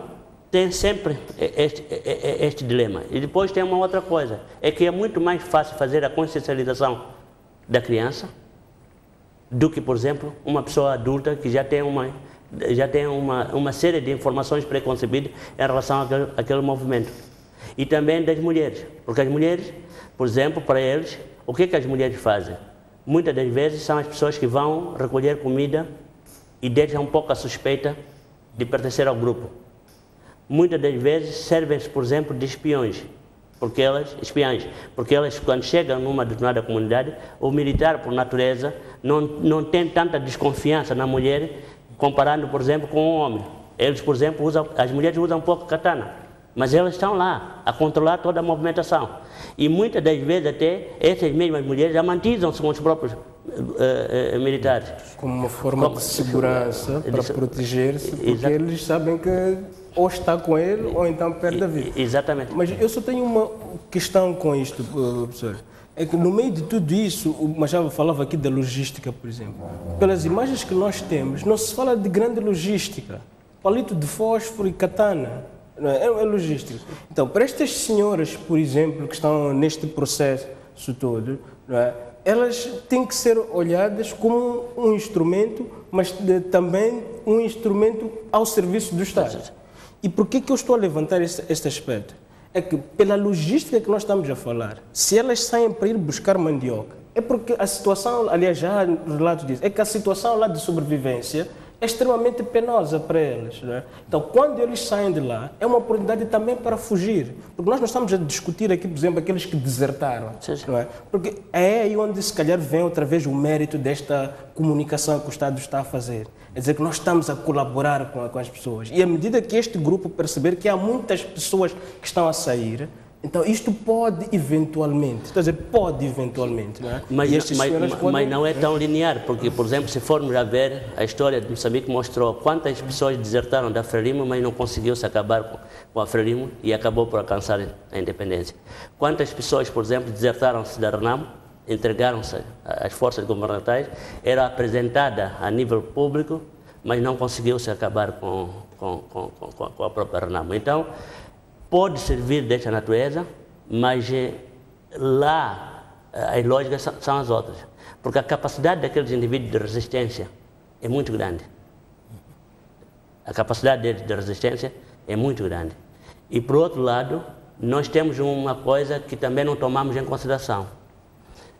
tem sempre este dilema. E depois tem uma outra coisa, é que é muito mais fácil fazer a consciencialização da criança do que, por exemplo, uma pessoa adulta que já tem uma série de informações preconcebidas em relação àquele movimento. E também das mulheres, porque as mulheres, por exemplo, para eles, o que as mulheres fazem? Muitas das vezes são as pessoas que vão recolher comida e deixam um pouco a suspeita de pertencer ao grupo. Muitas das vezes servem-se, por exemplo, de espiões, porque elas, quando chegam numa determinada comunidade, o militar, por natureza, não tem tanta desconfiança na mulher, comparando, por exemplo, com o homem. Eles, por exemplo, as mulheres usam um pouco katana, mas elas estão lá a controlar toda a movimentação. E muitas das vezes até essas mesmas mulheres amantizam-se com os próprios militares. Como uma forma de segurança para proteger-se, porque eles sabem que ou está com ele ou então perde a vida. Exatamente. Mas eu só tenho uma questão com isto, professor. É que no meio de tudo isso, o Machado falava aqui da logística, por exemplo. Pelas imagens que nós temos, não se fala de grande logística. Palito de fósforo e katana. Não é? É logística. Então, para estas senhoras, por exemplo, que estão neste processo todo, não é? Elas têm que ser olhadas como um instrumento, mas também um instrumento ao serviço do Estado. E por que eu estou a levantar este aspecto? É que pela logística que nós estamos a falar, se elas saem para ir buscar mandioca, é porque a situação, aliás, já no relato diz, é que a situação lá de sobrevivência é extremamente penosa para eles. Não é? Então, quando eles saem de lá, é uma oportunidade também para fugir. Porque nós não estamos a discutir aqui, por exemplo, aqueles que desertaram. Não é? Porque é aí onde, se calhar, vem outra vez o mérito desta comunicação que o Estado está a fazer. É dizer, que nós estamos a colaborar com as pessoas. E à medida que este grupo perceber que há muitas pessoas que estão a sair, então isto pode eventualmente, estou a dizer, pode eventualmente, não é? Mas não é tão linear, porque, por exemplo, se formos a ver, a história de Moçambique mostrou quantas pessoas desertaram da Frelimo, mas não conseguiu se acabar com a Frelimo e acabou por alcançar a independência. Quantas pessoas, por exemplo, desertaram-se da Renamo, entregaram-se às forças governamentais, era apresentada a nível público, mas não conseguiu se acabar com a própria Renamo. Então, pode servir desta natureza, mas lá as lógicas são as outras. Porque a capacidade daqueles indivíduos de resistência é muito grande. A capacidade deles de resistência é muito grande. E, por outro lado, nós temos uma coisa que também não tomamos em consideração.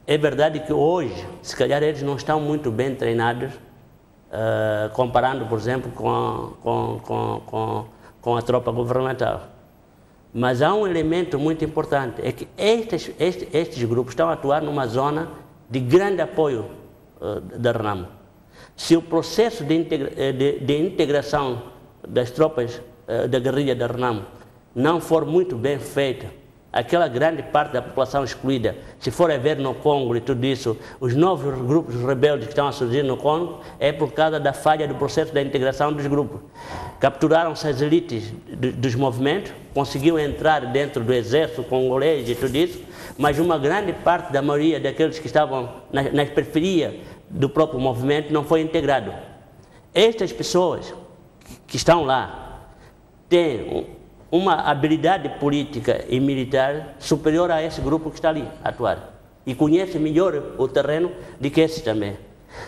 É verdade que hoje, se calhar, eles não estão muito bem treinados, comparando, por exemplo, com a tropa governamental. Mas há um elemento muito importante, é que estes grupos estão a atuar numa zona de grande apoio da Renamo. Se o processo de integração das tropas da guerrilha da Renamo não for muito bem feito, aquela grande parte da população excluída, se for a ver no Congo e tudo isso, os novos grupos rebeldes que estão a surgir no Congo, é por causa da falha do processo da integração dos grupos. Capturaram-se as elites dos movimentos, conseguiram entrar dentro do exército congolês e tudo isso, mas uma grande parte da maioria daqueles que estavam nas periferias do próprio movimento não foi integrado. Estas pessoas que estão lá têm uma habilidade política e militar superior a esse grupo que está ali a atuar. E conhece melhor o terreno do que esse também.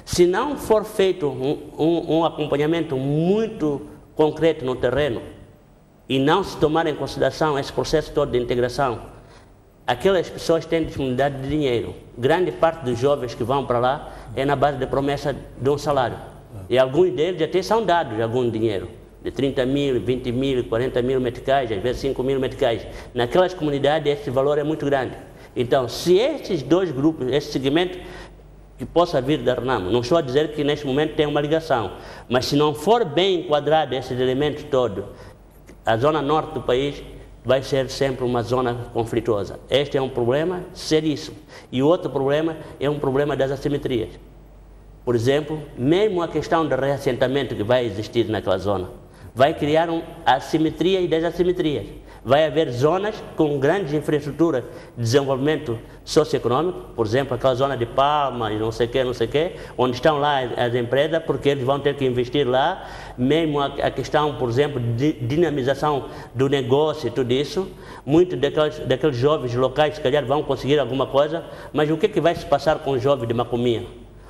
Se não for feito um acompanhamento muito concreto no terreno e não se tomar em consideração esse processo todo de integração, aquelas pessoas têm disponibilidade de dinheiro. Grande parte dos jovens que vão para lá é na base de promessa de um salário. E alguns deles até são dados algum dinheiro. De 30 mil, 20 mil, 40 mil meticais, às vezes 5 mil meticais. Naquelas comunidades esse valor é muito grande. Então, se esses dois grupos, esse segmento que possa vir da Renamo, não estou a dizer que neste momento tem uma ligação, mas se não for bem enquadrado esses elementos todos, a zona norte do país vai ser sempre uma zona conflituosa. Este é um problema seríssimo. E o outro problema é um problema das assimetrias. Por exemplo, mesmo a questão do reassentamento que vai existir naquela zona, vai criar uma assimetria e desassimetrias. Vai haver zonas com grandes infraestruturas de desenvolvimento socioeconômico, por exemplo, aquela zona de Palma e não sei o que, onde estão lá as empresas, porque eles vão ter que investir lá, mesmo a questão, por exemplo, de dinamização do negócio e tudo isso. Muitos daqueles jovens locais, se calhar, vão conseguir alguma coisa, mas o que vai se passar com os jovens de Macomia?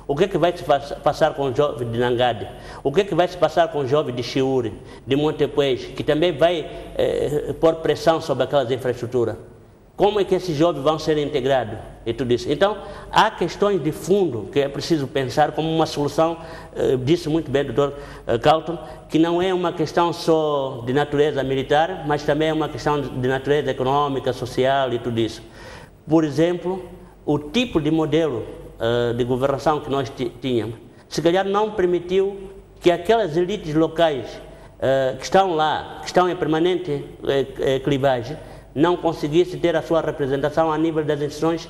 O que vai se passar com os jovens de Nangade? O que vai se passar com os jovens de Chiure, de Montepuez, que também vai pôr pressão sobre aquelas infraestruturas? Como é que esses jovens vão ser integrados e tudo isso? Então, há questões de fundo que é preciso pensar como uma solução, disse muito bem o Dr. Carlton, que não é uma questão só de natureza militar, mas também é uma questão de natureza econômica, social e tudo isso. Por exemplo, o tipo de modelo de governação que nós tínhamos, se calhar não permitiu que aquelas elites locais que estão lá, que estão em permanente clivagem, não conseguisse ter a sua representação a nível das instituições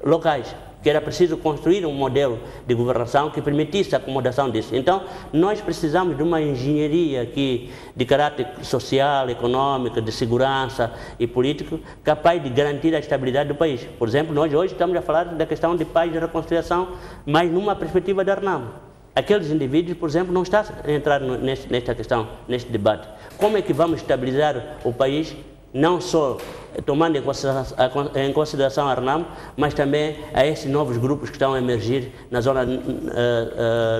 locais, que era preciso construir um modelo de governação que permitisse a acomodação disso. Então, nós precisamos de uma engenharia aqui de caráter social, econômico, de segurança e político, capaz de garantir a estabilidade do país. Por exemplo, nós hoje estamos a falar da questão de paz e reconciliação, mas numa perspectiva da RENAMO. Aqueles indivíduos, por exemplo, não estão a entrar nesta questão, neste debate. Como é que vamos estabilizar o país, não só tomando em consideração a RENAMO, mas também a esses novos grupos que estão a emergir na zona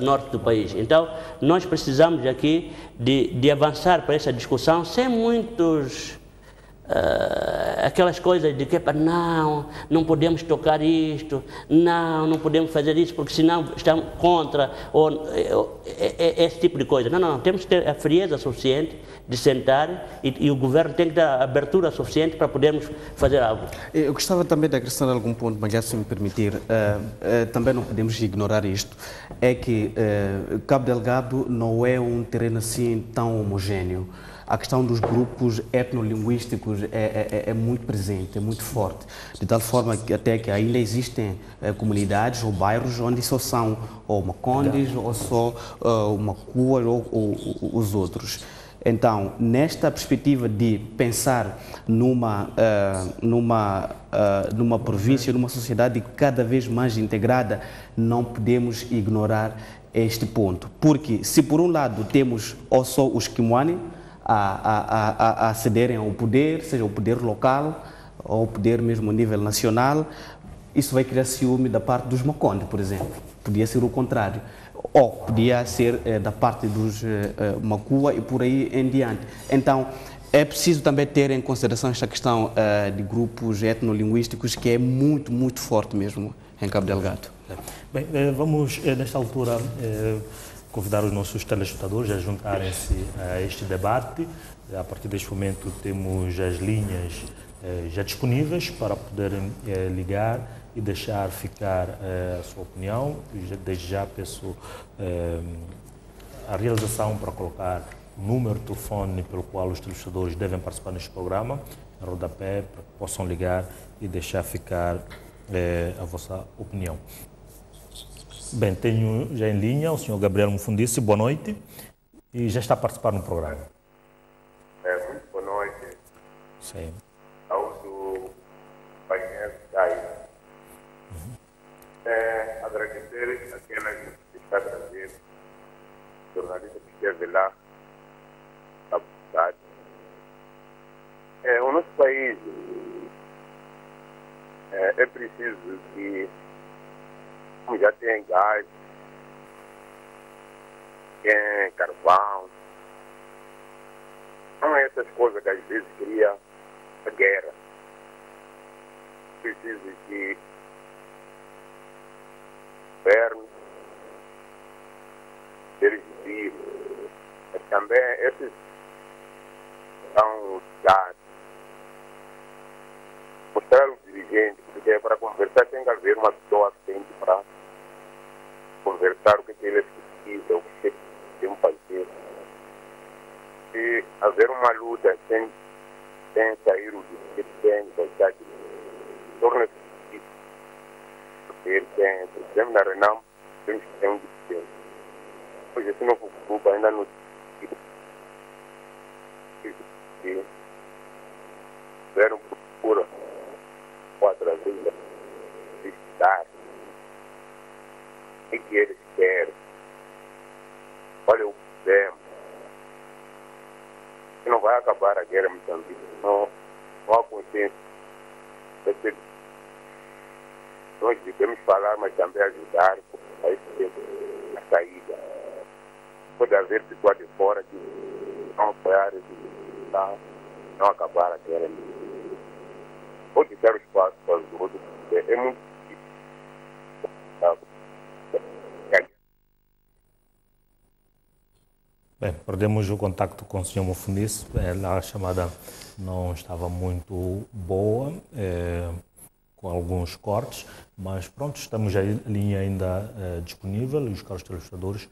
norte do país. Então, nós precisamos aqui de avançar para essa discussão sem muitos... aquelas coisas de que não podemos tocar isto, não podemos fazer isso porque senão estamos contra, ou esse tipo de coisa. Não, temos que ter a frieza suficiente de sentar e o governo tem que dar abertura suficiente para podermos fazer algo. Eu gostava também de acrescentar algum ponto, mas já se me permitir, também não podemos ignorar isto, é que Cabo Delgado não é um terreno assim tão homogéneo. A questão dos grupos etnolinguísticos é muito presente, é muito forte, de tal forma que até que ainda existem comunidades ou bairros onde só são ou macondes ou só macuas ou os outros. Então, nesta perspectiva de pensar numa província, numa sociedade cada vez mais integrada, não podemos ignorar este ponto. Porque se por um lado temos ou só os Kimwani a acederem ao poder, seja o poder local ou o poder mesmo a nível nacional, isso vai criar ciúme da parte dos Maconde, por exemplo. Podia ser o contrário. Ou podia ser da parte dos Macua e por aí em diante. Então, é preciso também ter em consideração esta questão de grupos etnolinguísticos, que é muito, muito forte mesmo em Cabo Delgado. Bem, vamos, nesta altura, convidar os nossos telespectadores a juntarem-se a este debate. A partir deste momento temos as linhas já disponíveis para poderem ligar e deixar ficar a sua opinião. Desde já peço a realização para colocar o número de telefone pelo qual os telespectadores devem participar neste programa, a rodapé, para que possam ligar e deixar ficar a vossa opinião. Bem, tenho já em linha o Sr. Gabriel Mfundice, boa noite, e já está a participar no programa. Muito boa noite. Sim. Ao do companheiro Caio. Agradecer aquelas que está trazendo, jornalista que esteve lá, a cidade. O nosso país é preciso que, como já tem gás, tem carvão, não é essas coisas que às vezes cria a guerra. Preciso que o governo dirigir, mas também esses são dados. Mostrar os dirigentes, porque para conversar tem que haver uma pessoa que tem para conversar o que eles precisam, o que tem que fazer. Se haver uma luta sem sair o que tem, torna-se difícil. Porque por exemplo, na RENAMO, temos que ter um dirigente. Pois se não for culpa, ainda não tiveram procura ou através da necessidade. O que eles querem? Olha o problema. Não vai acabar a guerra em Moçambique, não há consciência. Nós devemos falar, mas também ajudar a esse tempo, a saída. Pode haver pessoas de fora que não apoiar não acabar a guerra. Pode dar espaço para os outros. É muito difícil. Bem, perdemos o contacto com o Sr. Mfundice. A chamada não estava muito boa, com alguns cortes, mas pronto, estamos a linha ainda disponível e os caros telespectadores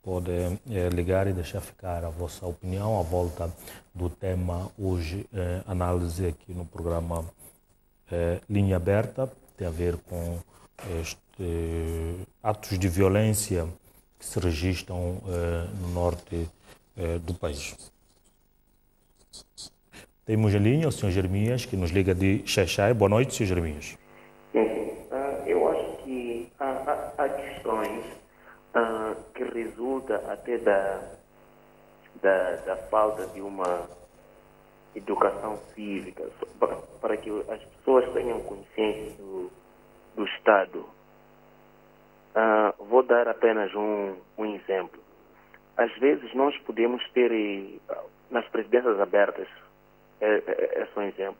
podem ligar e deixar ficar a vossa opinião à volta do tema hoje, análise aqui no programa Linha Aberta, tem a ver com atos de violência que se registram no norte do país. Temos em linha o Sr. Jeremias, que nos liga de Xaixai. Boa noite, Sr. Jeremias. Eu acho que há questões que resultam até da falta de uma educação cívica, para que as pessoas tenham consciência do Estado. Vou dar apenas um exemplo. Às vezes nós podemos ter, nas presidências abertas, é só um exemplo,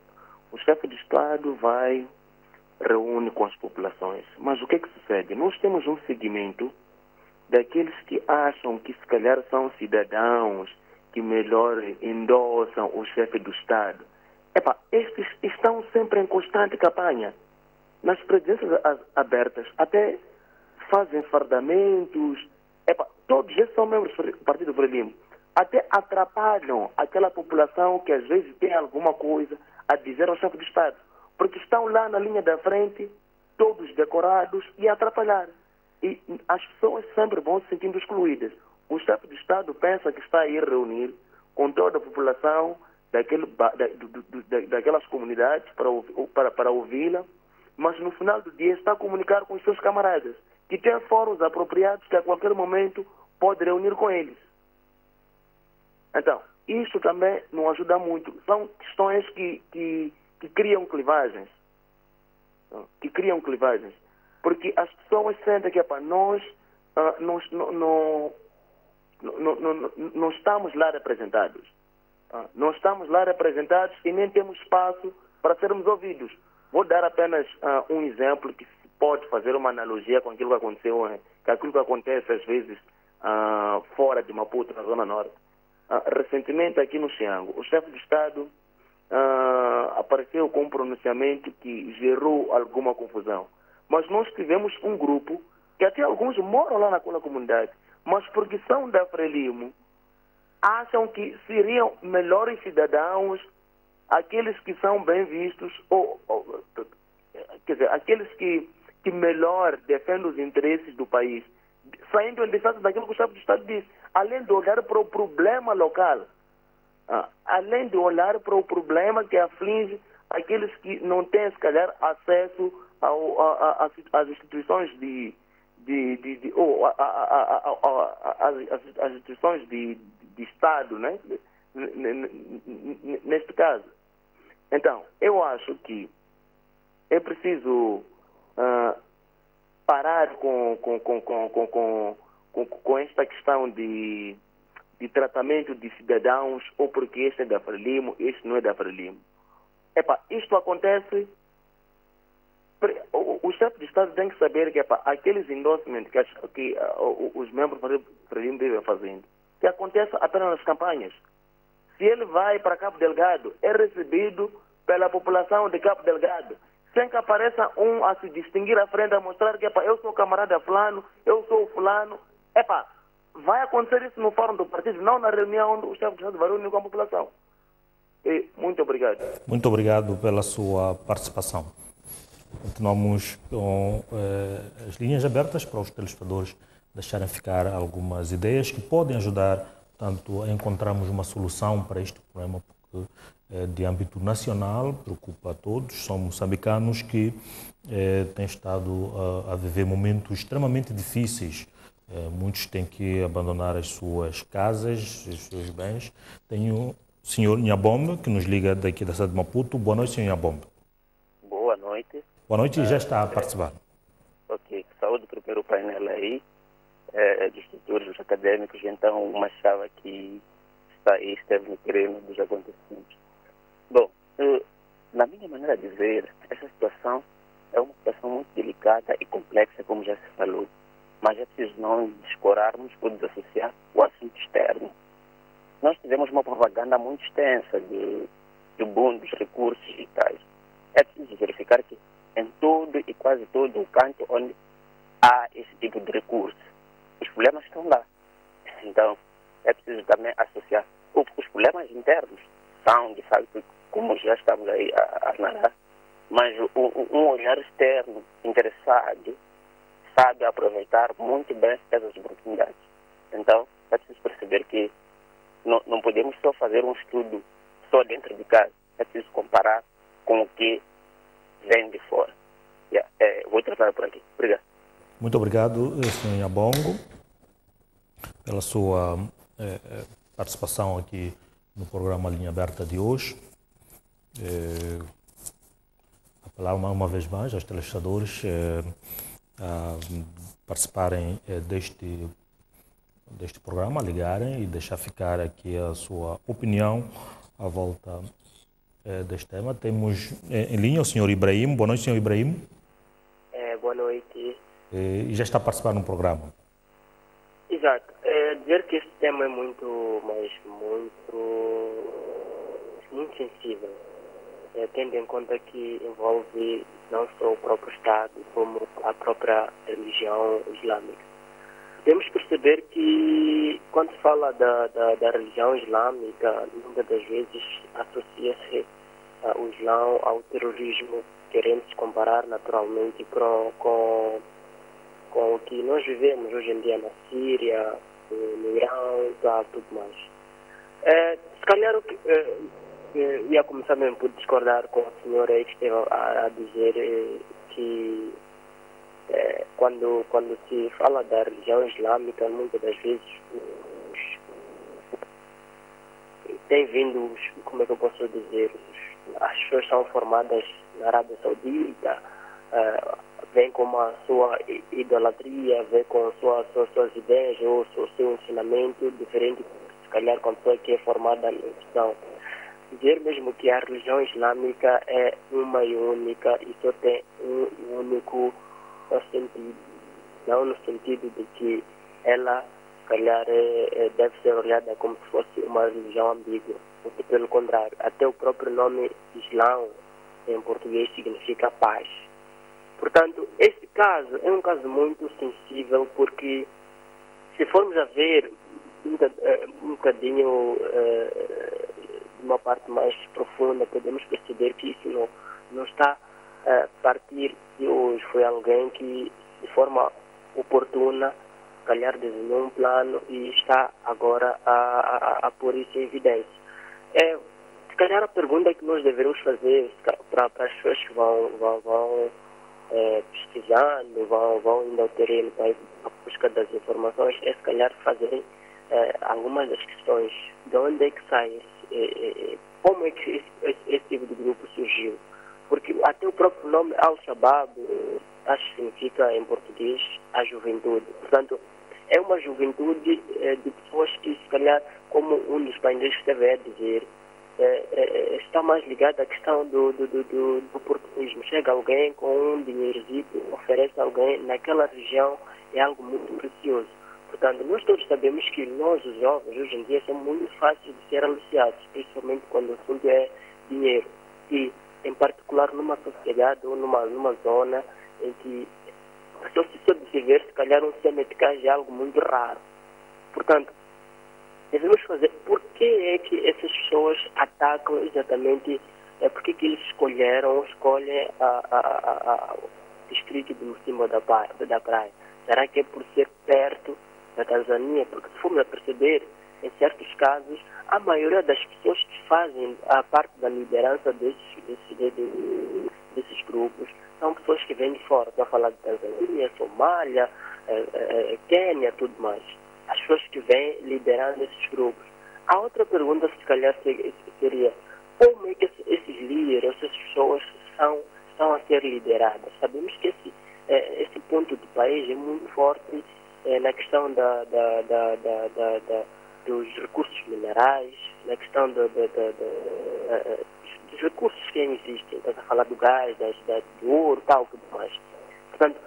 o chefe de Estado vai, reúne com as populações, mas o que sucede? Nós temos um segmento daqueles que acham que se calhar são cidadãos que melhor endossam o chefe do Estado. Estes estão sempre em constante campanha. Nas presidências abertas, até fazem fardamentos. Todos esses são membros do Partido Frelimo. Até atrapalham aquela população que às vezes tem alguma coisa a dizer ao chefe do Estado. Porque estão lá na linha da frente, todos decorados, e a atrapalhar. E as pessoas sempre vão se sentindo excluídas. O chefe de Estado pensa que está a ir reunir com toda a população daquelas comunidades para ouvi-la, mas no final do dia está a comunicar com os seus camaradas, que têm fóruns apropriados que a qualquer momento pode reunir com eles. Então, isso também não ajuda muito. São questões que criam clivagens. Porque as pessoas sentem que nós não estamos lá representados. Não estamos lá representados e nem temos espaço para sermos ouvidos. Vou dar apenas um exemplo que se pode fazer uma analogia com aquilo que aconteceu, com aquilo que acontece às vezes fora de Maputo, na Zona Norte. Recentemente aqui no Xiango, o chefe de Estado apareceu com um pronunciamento que gerou alguma confusão. Mas nós tivemos um grupo que até alguns moram lá naquela comunidade, mas porque são da Frelimo, acham que seriam melhores cidadãos aqueles que são bem vistos, quer dizer, aqueles que melhor defendem os interesses do país, saindo em defesa daquilo que o chefe de Estado disse, além de olhar para o problema local, além de olhar para o problema que aflige aqueles que não têm, se calhar, acesso às instituições as instituições de Estado, né? Neste caso. Então, eu acho que é preciso parar com esta questão de tratamento de cidadãos, ou porque este é da Frelimo, este não é da Frelimo. Isto acontece. O chefe de Estado tem que saber que aqueles endorsements que os membros do Frelimo devem fazendo, que acontece apenas nas campanhas. Se ele vai para Cabo Delgado, é recebido pela população de Cabo Delgado, sem que apareça um a se distinguir à frente, a mostrar que eu sou camarada fulano, eu sou fulano. Vai acontecer isso no fórum do partido, não na reunião onde o chefe de Estado vai reunir com a população. Muito obrigado. Muito obrigado pela sua participação. Continuamos com as linhas abertas para os telespectadores deixarem ficar algumas ideias que podem ajudar tanto a encontrarmos uma solução para este problema, porque de âmbito nacional preocupa a todos. São moçambicanos que têm estado a viver momentos extremamente difíceis. Muitos têm que abandonar as suas casas, os seus bens. Tem o senhor Nhambombe, que nos liga daqui da cidade de Maputo. Boa noite, senhor Nhambombe. Boa noite. Boa noite, já está a participar. Ok, saúde para o primeiro painel aí, dos tutores, dos académicos. Então, uma chave que está aí, esteve no terreno dos acontecimentos. Bom, na minha maneira de ver, essa situação é uma situação muito delicada e complexa, como já se falou. Mas é preciso não descorarmos ou desassociar o assunto externo. Nós tivemos uma propaganda muito extensa do boom dos recursos digitais. É preciso verificar que em todo e quase todo o canto onde há esse tipo de recurso, os problemas estão lá. Então, é preciso também associar. Os problemas internos são, de facto, como já estamos aí a narrar, mas um olhar externo, interessado, sabe aproveitar muito bem essas oportunidades. Então, é preciso perceber que não podemos só fazer um estudo só dentro de casa. É preciso comparar com o que vem de fora. Vou tratar por aqui. Obrigado. Muito obrigado, Sr. Yabongo, pela sua participação aqui no programa Linha Aberta de hoje. Apelar uma vez mais aos telespectadores a participarem deste programa, ligarem e deixar ficar aqui a sua opinião à volta deste tema. Temos em linha o Sr. Ibrahim. Boa noite, Sr. Ibrahim. Boa noite. E já está a participar no programa. Exato. Dizer que este tema é muito sensível, tendo em conta que envolve não só o próprio Estado, como a própria religião islâmica. Temos que perceber que, quando se fala da religião islâmica, muitas das vezes associa-se o Islão ao terrorismo, querendo se comparar naturalmente com o que nós vivemos hoje em dia na Síria, no Irã e tudo mais. Se calhar eu ia começar mesmo por discordar com a senhora aí que esteve a dizer que quando se fala da religião islâmica, muitas das vezes tem vindo, como é que eu posso dizer, as pessoas são formadas na Arábia Saudita, vem com a sua idolatria, vem com suas ideias ou o seu ensinamento diferente, se calhar com a pessoa que é formada na questão. Dizer mesmo que a religião islâmica é uma e única e só tem um único sentido, não no sentido de que ela, se calhar, deve ser olhada como se fosse uma religião ambígua. Porque, pelo contrário, até o próprio nome Islão, em português, significa paz. Portanto, este caso é um caso muito sensível, porque se formos a ver um bocadinho de uma parte mais profunda, podemos perceber que isso não está a partir de hoje. Foi alguém que, de forma oportuna, calhar desenhou um plano e está agora a pôr isso em evidência. Se calhar a pergunta que nós devemos fazer para as pessoas que vão pesquisando, vão indo ao terreno para a busca das informações, se calhar fazerem algumas das questões. De onde é que sai como é que esse tipo de grupo surgiu? Porque até o próprio nome Al-Shabaab, acho que significa em português a juventude. Portanto, é uma juventude de pessoas que, se calhar, como um dos painéis esteve a dizer, está mais ligada à questão do oportunismo. Chega alguém com um dinheirozinho, oferece a alguém naquela região, é algo muito precioso. Portanto, nós todos sabemos que nós, os jovens, hoje em dia, somos muito fáceis de ser aliciados, principalmente quando o assunto é dinheiro. E, em particular, numa sociedade ou numa zona em que só se ver, se calhar, um semeticagem é algo muito raro. Portanto, devemos fazer. Por que é que essas pessoas atacam exatamente? Por que eles escolhem o distrito de Mocimboa da Praia? Será que é por ser perto da Tanzânia? Porque se formos a perceber, em certos casos, a maioria das pessoas que fazem a parte da liderança desses grupos são pessoas que vêm de fora. Estou a falar de Tanzânia, Somália, Quênia, tudo mais. As pessoas que vêm liderando esses grupos. A outra pergunta, se calhar, seria como é que esses líderes, essas pessoas estão a ser lideradas? Sabemos que esse ponto do país é muito forte na questão dos recursos minerais, na questão dos recursos que existem. Estás a falar do gás, do ouro, tal, tudo mais. Portanto,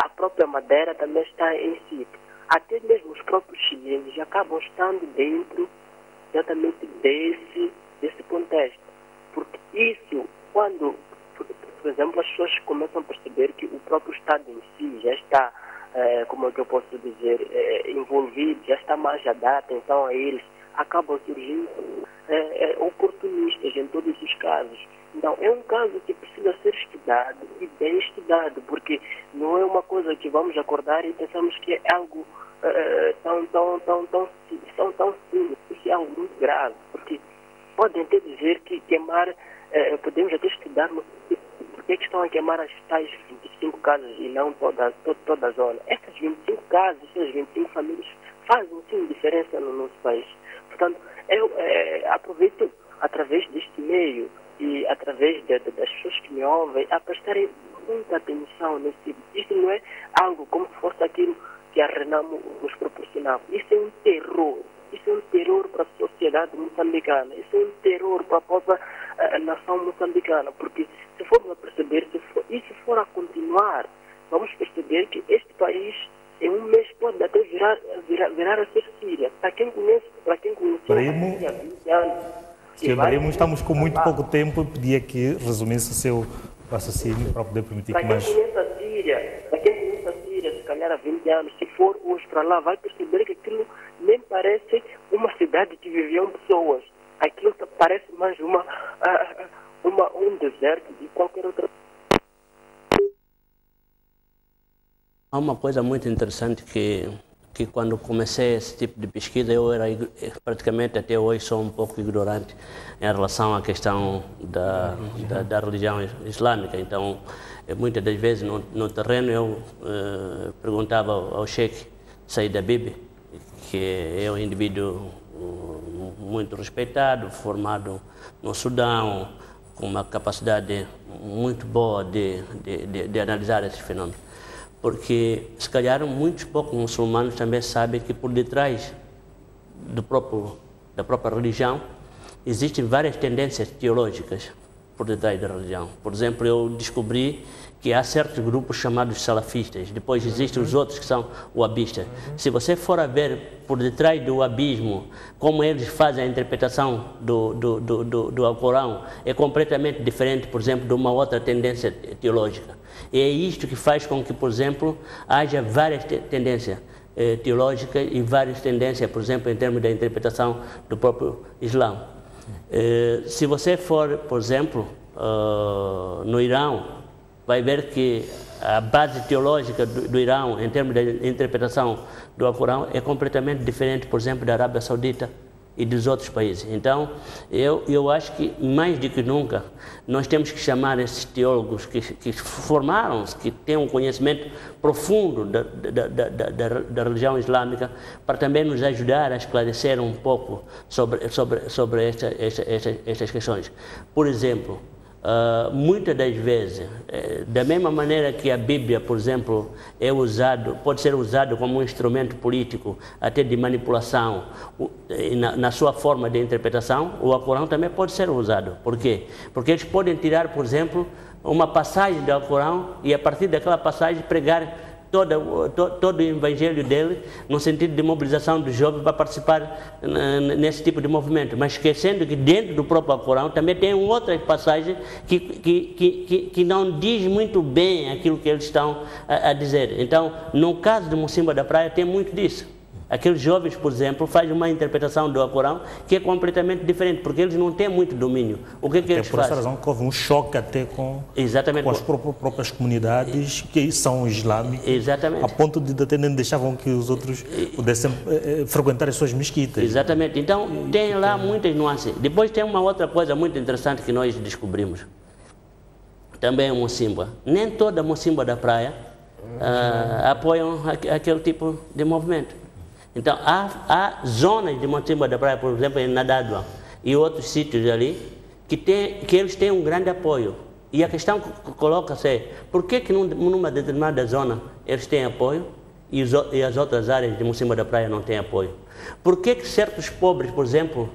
a própria Madeira também está em si. Até mesmo os próprios chilenos acabam estando dentro exatamente desse contexto. Porque isso, quando, por exemplo, as pessoas começam a perceber que o próprio Estado em si já está como é que eu posso dizer, envolvidos, já está mais a dar atenção a eles, acabam surgindo oportunistas em todos os casos. Então, é um caso que precisa ser estudado e bem estudado, porque não é uma coisa que vamos acordar e pensamos que é algo tão simples, isso é algo muito grave, porque podem até dizer que queimar, podemos até estudar por que estão a queimar as tais 25 casas e não toda a zona. Essas 25 casas, essas 25 famílias fazem sim diferença no nosso país. Portanto, eu aproveito através deste meio e através das pessoas que me ouvem a prestarem muita atenção nesse tipo. Isto não é algo como se fosse aquilo que a Renamo nos proporcionava. Isso é um terror. Isso é um terror para a sociedade moçambicana. Isso é um terror para a própria nação moçambicana. Porque se formos a perceber, se isso for a continuar, vamos perceber que este país em um mês pode até virar a ser Síria. Para quem conheceu a Síria há 20 anos. Sr. Marimo, estamos com muito pouco tempo. Eu pedia que resumisse o seu raciocínio para poder permitir que mais... Para quem conhece a Síria, se calhar há 20 anos, se for hoje para lá, vai perceber que aquilo nem parece uma cidade que viviam pessoas. Aquilo parece mais um deserto de qualquer outra. Há uma coisa muito interessante que quando comecei esse tipo de pesquisa, eu era praticamente até hoje sou um pouco ignorante em relação à questão da religião islâmica. Então, muitas das vezes no terreno eu perguntava ao Sheikh Said Bibi, que é um indivíduo muito respeitado, formado no Sudão, com uma capacidade muito boa de analisar esse fenômeno. Porque, se calhar, muitos poucos muçulmanos também sabem que por detrás da própria religião existem várias tendências teológicas por detrás da religião. Por exemplo, eu descobri que há certos grupos chamados salafistas, depois existem os outros que são wahhabistas. Se você for a ver por detrás do wahhabismo, como eles fazem a interpretação do Alcorão, é completamente diferente, por exemplo, de uma outra tendência teológica. E é isto que faz com que, por exemplo, haja várias tendências teológicas e várias tendências, por exemplo, em termos da interpretação do próprio Islã. Se você for, por exemplo, no Irão, vai ver que a base teológica do Irão, em termos de interpretação do Alcorão, é completamente diferente, por exemplo, da Arábia Saudita e dos outros países. Então, eu acho que, mais do que nunca, nós temos que chamar esses teólogos que formaram-se, que têm um conhecimento profundo da religião islâmica, para também nos ajudar a esclarecer um pouco sobre estas questões. Por exemplo, muitas das vezes, da mesma maneira que a Bíblia, por exemplo, pode ser usado como um instrumento político, até de manipulação, na sua forma de interpretação, o Alcorão também pode ser usado. Por quê? Porque eles podem tirar, por exemplo, uma passagem do Alcorão e, a partir daquela passagem, pregar todo o evangelho dele, no sentido de mobilização dos jovens para participar nesse tipo de movimento, mas esquecendo que dentro do próprio Alcorão também tem outras passagens que não diz muito bem aquilo que eles estão a dizer. Então, no caso do Mocimboa da Praia, tem muito disso. Aqueles jovens, por exemplo, fazem uma interpretação do Alcorão que é completamente diferente, porque eles não têm muito domínio. O que eles fazem? Por essa razão que houve um choque até com as próprias comunidades que são islâmicas. Exatamente. A ponto de até nem deixavam que os outros pudessem frequentar as suas mesquitas. Exatamente. Então, tem lá muitas nuances. Depois tem uma outra coisa muito interessante que nós descobrimos. Também o Mocimboa. Nem toda Mocimboa da Praia apoiam aquele tipo de movimento. Então, há zonas de Mocimboa da Praia, por exemplo, em Nadadua e outros sítios ali, que eles têm um grande apoio. E a questão que coloca-se é, por que numa determinada zona eles têm apoio e as outras áreas de Mocimboa da Praia não têm apoio? Por que certos pobres, por exemplo,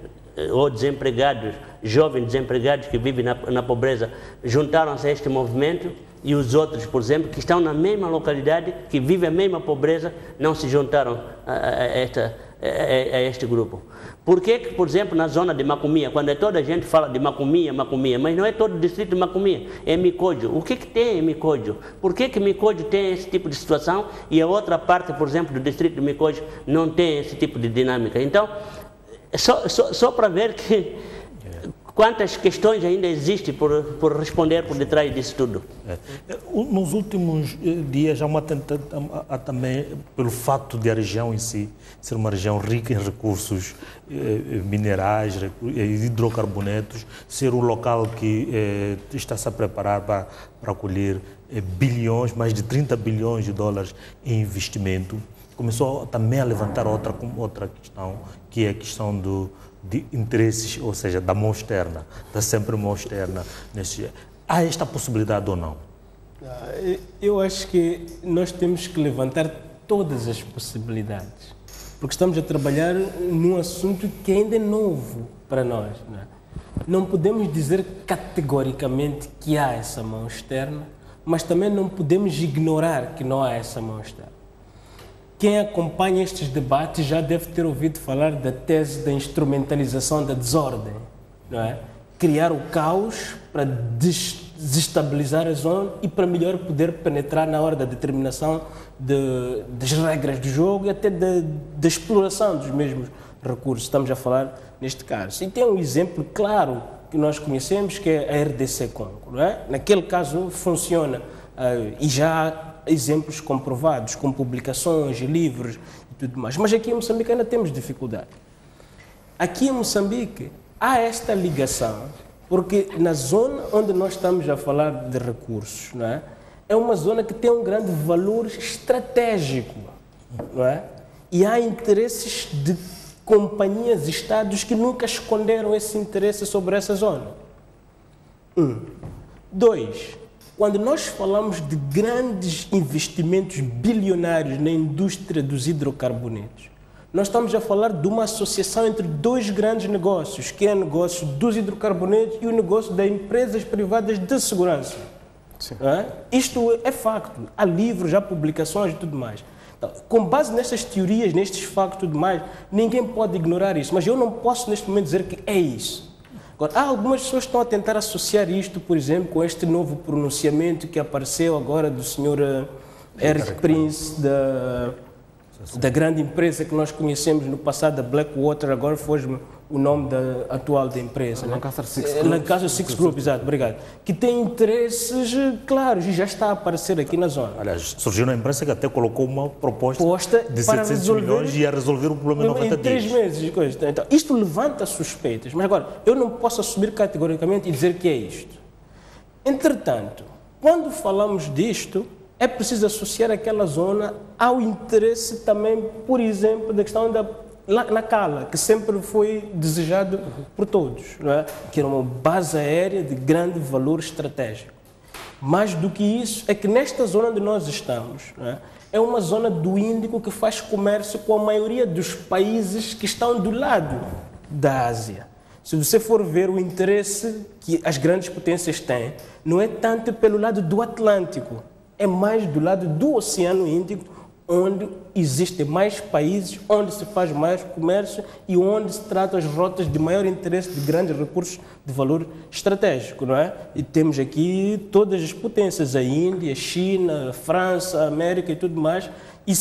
ou desempregados, jovens desempregados que vivem na pobreza, juntaram-se a este movimento e os outros, por exemplo, que estão na mesma localidade, que vivem a mesma pobreza, não se juntaram a a este grupo. Por que, por exemplo, na zona de Macomia, quando toda a gente fala de Macomia, mas não é todo o distrito de Macomia, é Micódio. O que tem em Micódio? Por que Micódio tem esse tipo de situação e a outra parte, por exemplo, do distrito de Micódio não tem esse tipo de dinâmica? Então, só para ver que quantas questões ainda existem por responder por detrás disso tudo. Nos últimos dias há uma tentativa também, pelo fato de a região em si ser uma região rica em recursos minerais, hidrocarbonetos, ser um local que está-se a preparar para acolher bilhões, mais de 30 bilhões de dólares em investimento. Começou também a levantar outra questão, que é a questão de interesses, ou seja, da mão externa, da sempre mão externa. Há esta possibilidade ou não? Eu acho que nós temos que levantar todas as possibilidades, porque estamos a trabalhar num assunto que ainda é novo para nós. Não podemos dizer categoricamente que há essa mão externa, mas também não podemos ignorar que não há essa mão externa. Quem acompanha estes debates já deve ter ouvido falar da tese da instrumentalização da desordem, não é? Criar o caos para desestabilizar a zona e para melhor poder penetrar na hora da determinação das regras do jogo e até da exploração dos mesmos recursos. Estamos a falar neste caso. E tem um exemplo claro que nós conhecemos, que é a RDC Congo, não é? Naquele caso funciona e já há exemplos comprovados, com publicações, livros e tudo mais. Mas aqui em Moçambique ainda temos dificuldade. Aqui em Moçambique há esta ligação, porque na zona onde nós estamos a falar de recursos, não é? É uma zona que tem um grande valor estratégico, não é? E há interesses de companhias e estados que nunca esconderam esse interesse sobre essa zona. 2. Quando nós falamos de grandes investimentos bilionários na indústria dos hidrocarbonetos, nós estamos a falar de uma associação entre dois grandes negócios, que é o negócio dos hidrocarbonetos e o negócio das empresas privadas de segurança. Isto é facto. Há livros, há publicações e tudo mais. Então, com base nestas teorias, nestes factos e tudo mais, ninguém pode ignorar isso. Mas eu não posso neste momento dizer que é isso. Agora, há algumas pessoas que estão a tentar associar isto, por exemplo, com este novo pronunciamento que apareceu agora do Sr. Eric Prince, da grande empresa que nós conhecemos no passado, da Blackwater, agora foi o nome atual da empresa. Lancaster Six Group. Lancaster Six Group, exato, obrigado. Que tem interesses claros e já está a aparecer aqui na zona. Aliás, surgiu na imprensa que até colocou uma proposta de 700 milhões e ia resolver o problema em 90 dias. Em 3 meses. Então, isto levanta suspeitas, mas agora, eu não posso assumir categoricamente e dizer que é isto. Entretanto, quando falamos disto, é preciso associar aquela zona ao interesse também, por exemplo, da questão da Nacala, que sempre foi desejado por todos, não é? Que era uma base aérea de grande valor estratégico. Mais do que isso, é que nesta zona onde nós estamos, não é? É uma zona do Índico que faz comércio com a maioria dos países que estão do lado da Ásia. Se você for ver o interesse que as grandes potências têm, não é tanto pelo lado do Atlântico, é mais do lado do Oceano Índico, onde existem mais países, onde se faz mais comércio e onde se tratam as rotas de maior interesse de grandes recursos de valor estratégico, não é? E temos aqui todas as potências, a Índia, a China, a França, a América e tudo mais. E,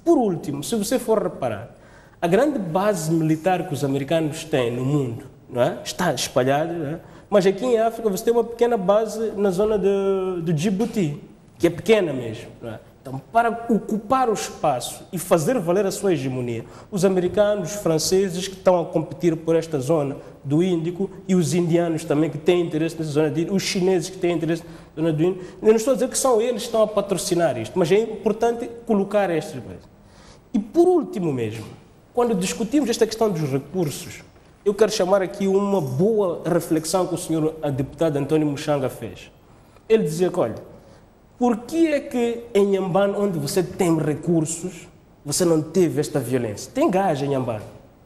por último, se você for reparar, a grande base militar que os americanos têm no mundo, não é? Está espalhada, não é? Mas aqui em África você tem uma pequena base na zona de Djibouti, que é pequena mesmo, não é? Então, para ocupar o espaço e fazer valer a sua hegemonia, os americanos, os franceses que estão a competir por esta zona do Índico e os indianos também que têm interesse nessa zona do Índico, os chineses que têm interesse na zona do Índico, eu não estou a dizer que são eles que estão a patrocinar isto, mas é importante colocar estas coisas. E por último mesmo, quando discutimos esta questão dos recursos, eu quero chamar aqui uma boa reflexão que o senhor deputado António Muxanga fez. Ele dizia que, olha, por que é que em Inhambane, onde você tem recursos, você não teve esta violência? Tem gás em Inhambane.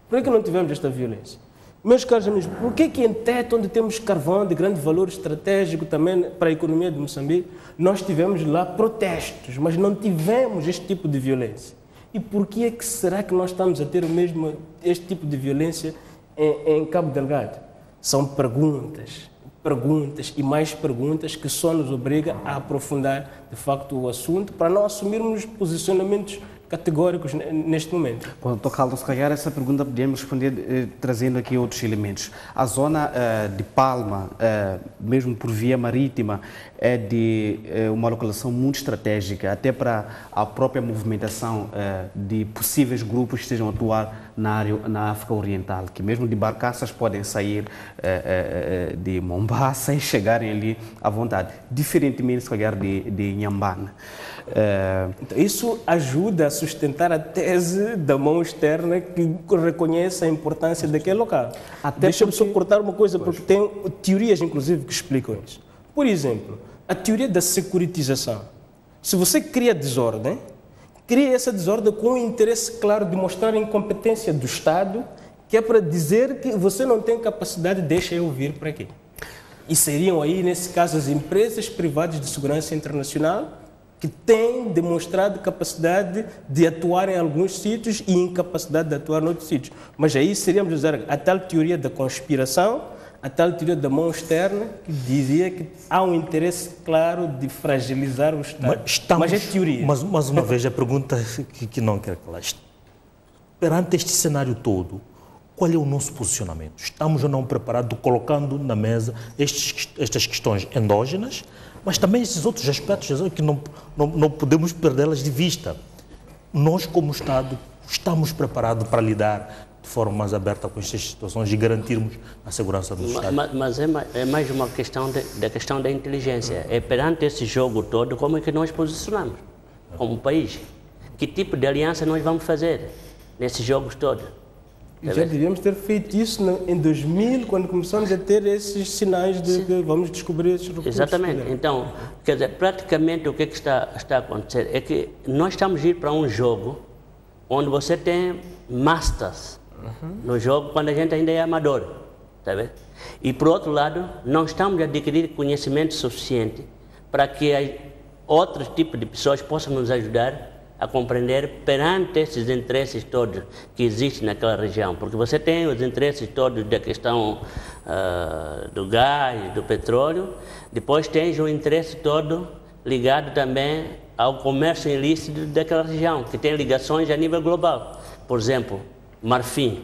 Por que não tivemos esta violência? Meus caros amigos, por que em Tete, onde temos carvão de grande valor estratégico também para a economia de Moçambique, nós tivemos lá protestos, mas não tivemos este tipo de violência? E por que é que será que nós estamos a ter este tipo de violência em Cabo Delgado? São perguntas e mais perguntas que só nos obriga a aprofundar, de facto, o assunto para não assumirmos posicionamentos categóricos neste momento. Bom, Dr. Carlos, se calhar essa pergunta podemos responder trazendo aqui outros elementos. A zona de Palma, mesmo por via marítima, é de uma localização muito estratégica, até para a própria movimentação de possíveis grupos que estejam a atuar na África Oriental, que mesmo de barcaças podem sair de Mombasa e chegarem ali à vontade, diferentemente, se calhar, de Inhambane. Isso ajuda a sustentar a tese da mão externa que reconhece a importância daquele local. Deixa-me só cortar uma coisa, porque tem teorias, inclusive, que explicam isso. Por exemplo, a teoria da securitização. Se você cria desordem, cria essa desordem com o interesse claro de mostrar a incompetência do Estado, que é para dizer que você não tem capacidade, deixa eu vir para aqui. E seriam aí, nesse caso, as empresas privadas de segurança internacional, que têm demonstrado capacidade de atuar em alguns sítios e incapacidade de atuar em outros sítios. Mas aí seríamos usar a tal teoria da conspiração, a tal teoria da mão externa, que dizia que há um interesse claro de fragilizar o Estado. Mas é teoria. Mas, mais uma vez, a pergunta que não quero calar. Perante este cenário todo, qual é o nosso posicionamento? Estamos ou não preparados, colocando na mesa estas questões endógenas, mas também esses outros aspectos que não podemos perdê-las de vista. Nós, como Estado, estamos preparados para lidar de forma mais aberta com estas situações e garantirmos a segurança do Estado. Mas é mais uma questão da questão da inteligência. É perante esse jogo todo, como é que nós posicionamos como país? Que tipo de aliança nós vamos fazer nesses jogos todos? Já devíamos ter feito isso em 2000, quando começamos a ter esses sinais de que vamos descobrir esses recursos. Exatamente. Então, quer dizer, praticamente o que está a acontecer é que nós estamos a ir para um jogo onde você tem masters no jogo, quando a gente ainda é amador. Tá vendo? E, por outro lado, não estamos a adquirir conhecimento suficiente para que outros tipos de pessoas possam nos ajudar a compreender perante esses interesses todos que existem naquela região. Porque você tem os interesses todos da questão do gás, do petróleo, depois tem o interesse todo ligado também ao comércio ilícito daquela região, que tem ligações a nível global. Por exemplo, marfim,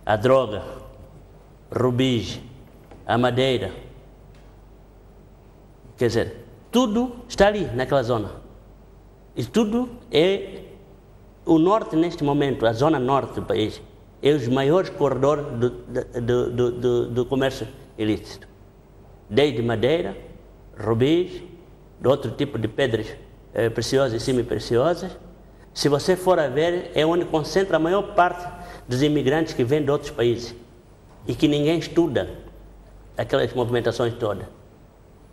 a droga, rubis, a madeira. Quer dizer, tudo está ali naquela zona. E tudo é o norte neste momento, a zona norte do país, é os maiores corredores do comércio ilícito. Desde madeira, rubis, de outro tipo de pedras preciosas e semi-preciosas. Se você for a ver, é onde concentra a maior parte dos imigrantes que vêm de outros países e que ninguém estuda aquelas movimentações todas.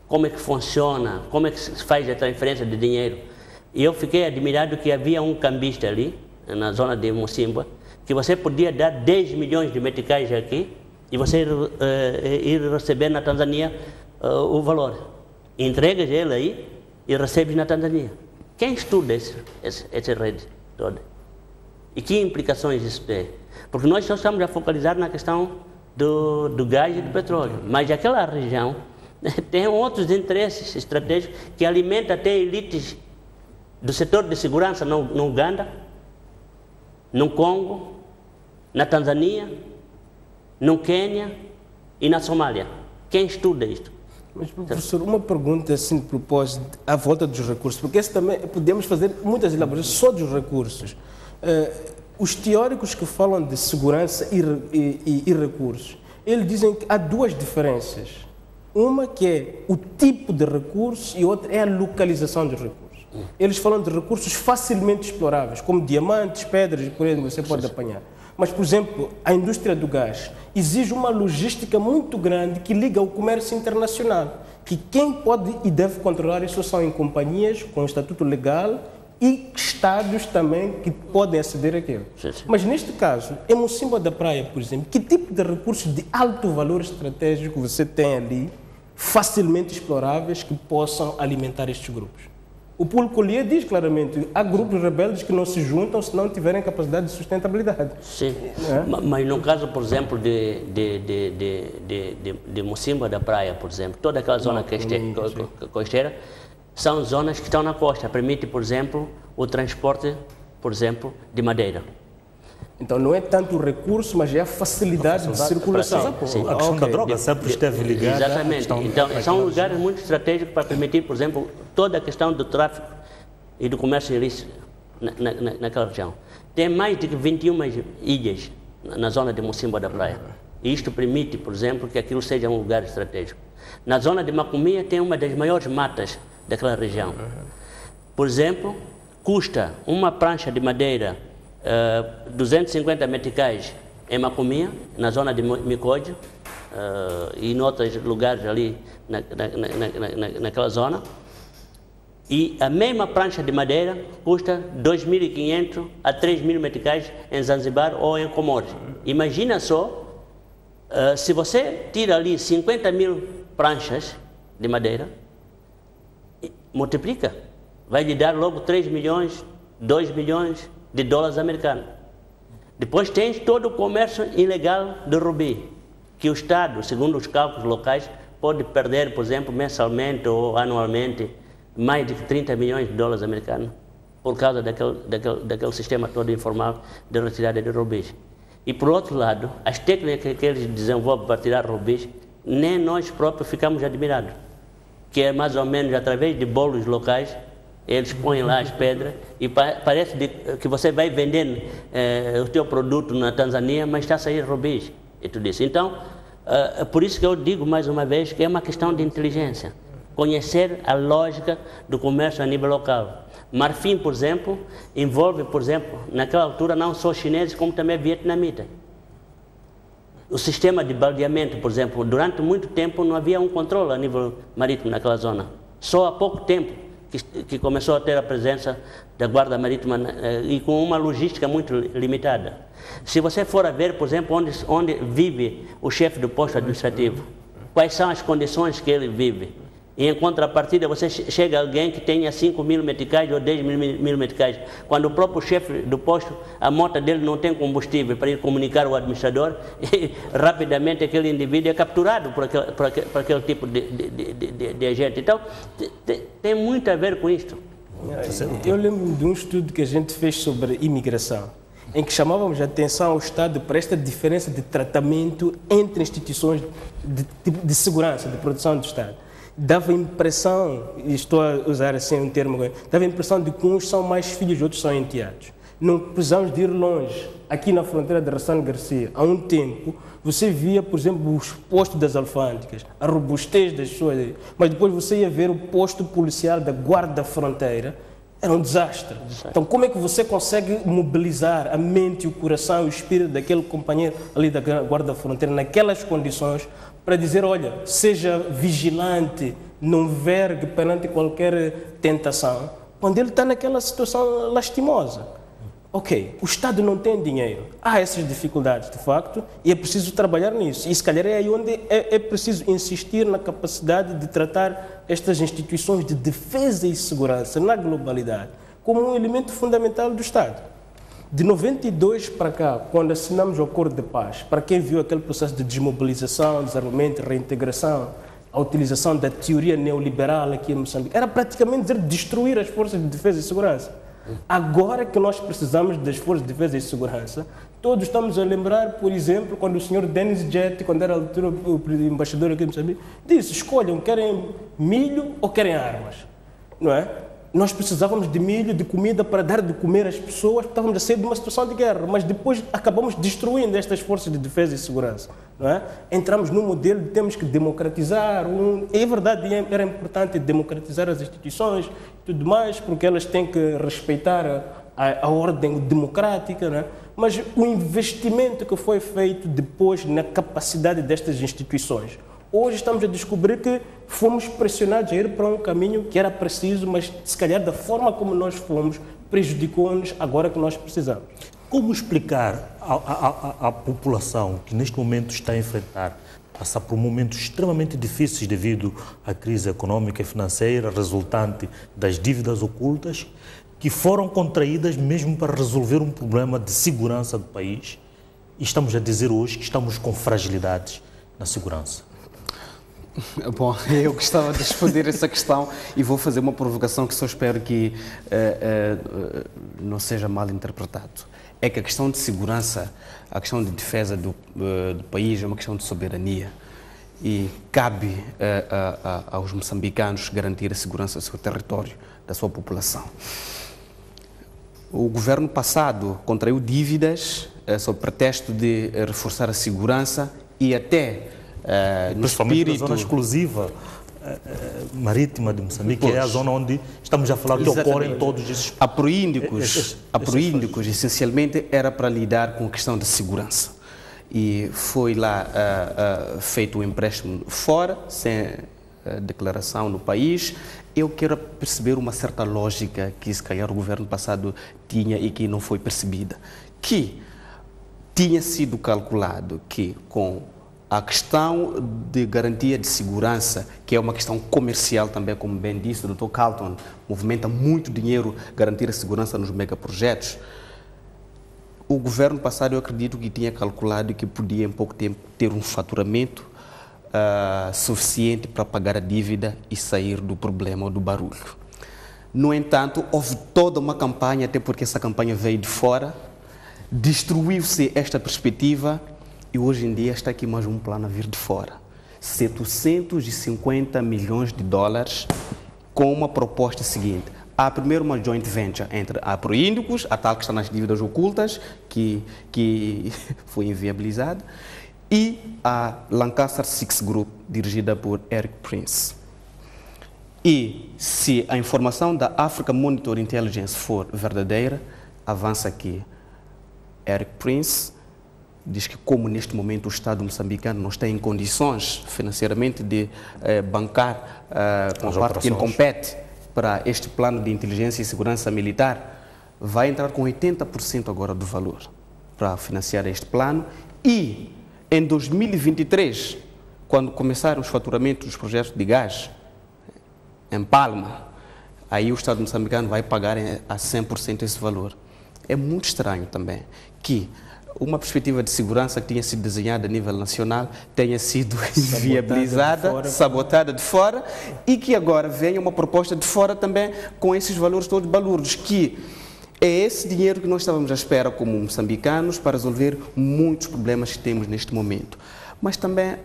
Como é que funciona, como é que se faz a transferência de dinheiro. E eu fiquei admirado que havia um cambista ali, na zona de Mocimboa, que você podia dar 10 milhões de meticais aqui e você ir receber na Tanzânia o valor. Entregas ele aí e recebes na Tanzânia. Quem estuda essa rede toda? E que implicações isso tem? Porque nós só estamos a focalizar na questão do gás e do petróleo, mas aquela região tem outros interesses estratégicos que alimentam até elites do setor de segurança no Uganda, no Congo, na Tanzânia, no Quênia e na Somália. Quem estuda isto? Mas, professor, uma pergunta assim de propósito à volta dos recursos, porque esse também podemos fazer muitas elaborações só dos recursos. Os teóricos que falam de segurança e recursos, eles dizem que há duas diferenças. Uma que é o tipo de recursos e outra é a localização dos recursos. Eles falam de recursos facilmente exploráveis, como diamantes, pedras, por exemplo, você pode apanhar. Mas, por exemplo, a indústria do gás exige uma logística muito grande que liga ao comércio internacional, que quem pode e deve controlar isso são em companhias com estatuto legal e estados também que podem aceder àquilo. Mas, neste caso, em Mocimboa da Praia, por exemplo, que tipo de recursos de alto valor estratégico você tem ali, facilmente exploráveis, que possam alimentar estes grupos? O Paulo Collier diz claramente, há grupos rebeldes que não se juntam se não tiverem capacidade de sustentabilidade. Sim, mas no caso, por exemplo, de Mocimboa da Praia, por exemplo, toda aquela zona costeira, são zonas que estão na costa, permite, por exemplo, o transporte, por exemplo, de madeira. Então não é tanto o recurso, mas é a facilidade de circulação. Sim. A questão da droga sempre esteve ligada. Exatamente. Então são lugares muito estratégicos para permitir, por exemplo, toda a questão do tráfico e do comércio ilícito naquela região. Tem mais de 21 ilhas na zona de Mocimboa da Praia. E isto permite, por exemplo, que aquilo seja um lugar estratégico. Na zona de Macomia tem uma das maiores matas daquela região. Por exemplo, custa uma prancha de madeira 250 meticais em Macomia, na zona de Micódio, e em outros lugares ali naquela zona. E a mesma prancha de madeira custa 2.500 a 3.000 meticais em Zanzibar ou em Comores. Imagina só, se você tira ali 50.000 pranchas de madeira, multiplica, vai lhe dar logo 3 milhões, 2 milhões de dólares americanos. Depois tem todo o comércio ilegal de rubi, que o Estado, segundo os cálculos locais, pode perder, por exemplo, mensalmente ou anualmente, mais de 30 milhões de dólares americanos, por causa daquele sistema todo informal de retirada de rubis. E, por outro lado, as técnicas que eles desenvolvem para tirar rubis, nem nós próprios ficamos admirados, que é mais ou menos através de bolos locais. Eles põem lá as pedras e parece que você vai vendendo o teu produto na Tanzânia, mas está a sair rubis e tudo isso. Então, por isso que eu digo mais uma vez que é uma questão de inteligência. Conhecer a lógica do comércio a nível local. Marfim, por exemplo, envolve, por exemplo, naquela altura não só chineses, como também vietnamitas. O sistema de baldeamento, por exemplo, durante muito tempo não havia um controle a nível marítimo naquela zona. Só há pouco tempo que começou a ter a presença da Guarda Marítima e com uma logística muito limitada. Se você for a ver, por exemplo, onde vive o chefe do posto administrativo, quais são as condições que ele vive, e em contrapartida você chega a alguém que tenha 5.000 meticais ou 10.000 meticais, quando o próprio chefe do posto, a moto dele não tem combustível para ir comunicar ao administrador, e rapidamente aquele indivíduo é capturado por aquele tipo de agente. Então, tem muito a ver com isto. Eu lembro de um estudo que a gente fez sobre imigração, em que chamávamos a atenção ao Estado para esta diferença de tratamento entre instituições de segurança, de proteção do Estado. Dava a impressão, e estou a usar assim um termo, dava a impressão de que uns são mais filhos, outros são enteados. Não precisamos de ir longe. Aqui na fronteira de Ressano Garcia, há um tempo, você via, por exemplo, os postos das alfândegas, a robustez das pessoas, mas depois você ia ver o posto policial da Guarda da Fronteira, era um desastre. Então, como é que você consegue mobilizar a mente, o coração e o espírito daquele companheiro ali da Guarda da Fronteira, naquelas condições, para dizer, olha, seja vigilante, não vergue perante qualquer tentação, quando ele está naquela situação lastimosa. Ok, o Estado não tem dinheiro, há essas dificuldades de facto e é preciso trabalhar nisso. E se calhar é aí onde é preciso insistir na capacidade de tratar estas instituições de defesa e segurança na globalidade como um elemento fundamental do Estado. De 92 para cá, quando assinamos o Acordo de Paz, para quem viu aquele processo de desmobilização, desarmamento, reintegração, a utilização da teoria neoliberal aqui em Moçambique, era praticamente dizer destruir as forças de defesa e segurança. Agora que nós precisamos das forças de defesa e segurança, todos estamos a lembrar, por exemplo, quando o senhor Denis Jet, quando era o embaixador aqui em Moçambique, disse, escolham, querem milho ou querem armas, não é? Nós precisávamos de milho, de comida para dar de comer às pessoas, estávamos a sair de uma situação de guerra, mas depois acabamos destruindo estas forças de defesa e segurança. Não é? Entramos num modelo de temos que democratizar, é verdade, era importante democratizar as instituições e tudo mais, porque elas têm que respeitar a ordem democrática, não é? Mas o investimento que foi feito depois na capacidade destas instituições, hoje estamos a descobrir que fomos pressionados a ir para um caminho que era preciso, mas se calhar da forma como nós fomos, prejudicou-nos agora que nós precisamos. Como explicar à população que neste momento está a enfrentar passar por momentos extremamente difíceis devido à crise econômica e financeira resultante das dívidas ocultas, que foram contraídas mesmo para resolver um problema de segurança do país. E estamos a dizer hoje que estamos com fragilidades na segurança. Bom, eu gostava de responder essa questão e vou fazer uma provocação que só espero que não seja mal interpretado. É que a questão de segurança, a questão de defesa do país é uma questão de soberania e cabe aos moçambicanos garantir a segurança do seu território, da sua população. O governo passado contraiu dívidas sob pretexto de reforçar a segurança e até no espírito... na zona exclusiva marítima de Moçambique, que é a zona onde estamos a falar que ocorrem todos esses... A Proíndicos, essencialmente, era para lidar com a questão da segurança. E foi lá feito um empréstimo fora, sem declaração no país. Eu quero perceber uma certa lógica que, se calhar, o governo passado tinha e que não foi percebida. Que tinha sido calculado que, com a questão de garantia de segurança, que é uma questão comercial também, como bem disse o Dr. Carlton, movimenta muito dinheiro garantir a segurança nos megaprojetos. O governo passado, eu acredito que tinha calculado que podia, em pouco tempo, ter um faturamento suficiente para pagar a dívida e sair do problema ou do barulho. No entanto, houve toda uma campanha, até porque essa campanha veio de fora, destruiu-se esta perspectiva e hoje em dia está aqui mais um plano a vir de fora. 750 milhões de dólares com uma proposta seguinte. Há primeiro uma joint venture entre a Proíndicos, a tal que está nas dívidas ocultas, que foi inviabilizada, e a Lancaster Six Group, dirigida por Eric Prince. E se a informação da Africa Monitor Intelligence for verdadeira, avança aqui. Eric Prince diz que, como neste momento o Estado moçambicano não está em condições financeiramente de bancar com a parte que ele compete para este plano de inteligência e segurança militar, vai entrar com 80% agora do valor para financiar este plano. E em 2023, quando começaram os faturamentos dos projetos de gás em Palma, aí o Estado moçambicano vai pagar a 100% esse valor. É muito estranho também que uma perspectiva de segurança que tinha sido desenhada a nível nacional tenha sido inviabilizada, sabotada de fora, e que agora venha uma proposta de fora também com esses valores todos balúrdios, que é esse dinheiro que nós estávamos à espera como moçambicanos para resolver muitos problemas que temos neste momento. Mas também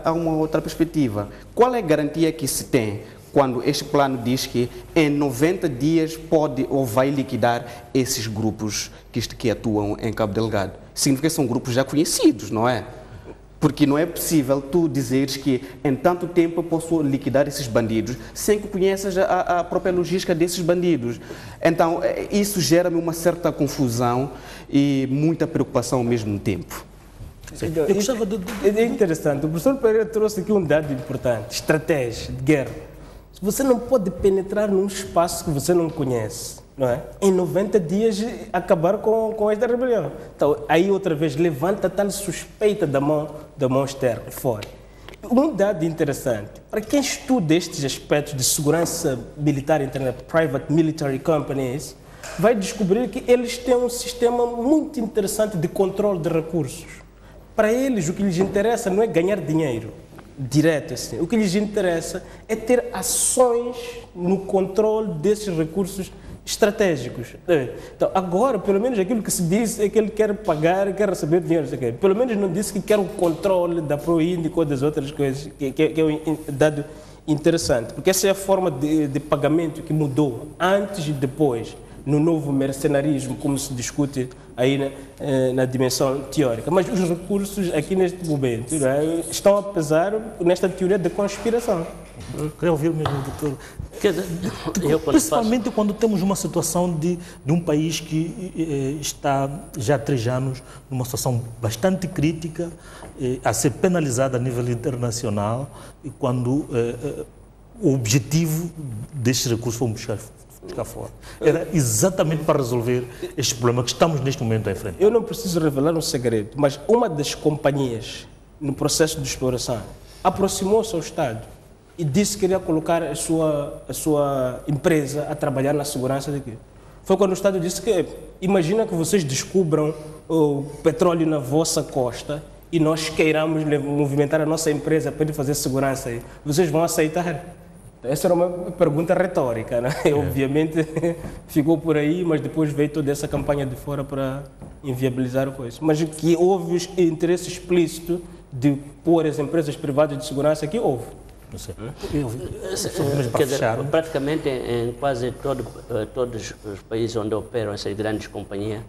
há uma outra perspectiva. Qual é a garantia que se tem quando este plano diz que em 90 dias pode ou vai liquidar esses grupos que atuam em Cabo Delgado? Significa que são grupos já conhecidos, não é? Porque não é possível tu dizeres que em tanto tempo eu posso liquidar esses bandidos sem que conheças a própria logística desses bandidos. Então, isso gera-me uma certa confusão e muita preocupação ao mesmo tempo. É interessante. O professor Pereira trouxe aqui um dado importante. Estratégia de guerra. Você não pode penetrar num espaço que você não conhece, não é? Em 90 dias acabar com esta rebelião. Então, aí outra vez levanta tal suspeita da mão externa, fora. Um dado interessante, para quem estuda estes aspectos de segurança militar interna, private military companies, vai descobrir que eles têm um sistema muito interessante de controle de recursos. Para eles, o que lhes interessa não é ganhar dinheiro direto, assim. O que lhes interessa é ter ações no controle desses recursos estratégicos. Então, agora, pelo menos aquilo que se diz é que ele quer pagar, quer receber dinheiro. Pelo menos não disse que quer o controle da Proíndico ou das outras coisas, que é um dado interessante, porque essa é a forma de pagamento que mudou antes e depois, no novo mercenarismo, como se discute aí na dimensão teórica. Mas os recursos aqui neste momento estão a pesar nesta teoria da conspiração. Queria ouvir mesmo, doutor. Principalmente quando temos uma situação de um país que está já há 3 anos numa situação bastante crítica, a ser penalizada a nível internacional, e quando o objetivo destes recursos foi buscar fora. Era exatamente para resolver este problema que estamos neste momento em frente. Eu não preciso revelar um segredo, mas uma das companhias no processo de exploração, aproximou-se ao Estado e disse que queria colocar a sua empresa a trabalhar na segurança daquilo. Foi quando o Estado disse que imagina que vocês descubram o petróleo na vossa costa e nós queiramos movimentar a nossa empresa para fazer segurança aí. Vocês vão aceitar? Essa era uma pergunta retórica, né? Obviamente ficou por aí, mas depois veio toda essa campanha de fora para inviabilizar a coisa. Mas que houve interesse explícito de pôr as empresas privadas de segurança, que houve. Não sei. Quer dizer, praticamente em quase todos os países onde operam essas grandes companhias,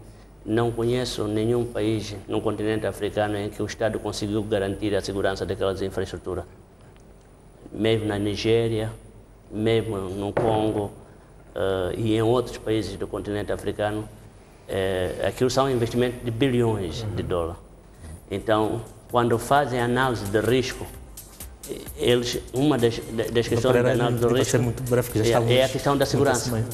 não conheço nenhum país no continente africano em que o Estado conseguiu garantir a segurança daquelas infraestruturas. Mesmo na Nigéria, mesmo no Congo e em outros países do continente africano, aquilo são investimentos de bilhões de dólares. Então, quando fazem análise de risco, eles, uma das questões da análise do risco é a questão da segurança.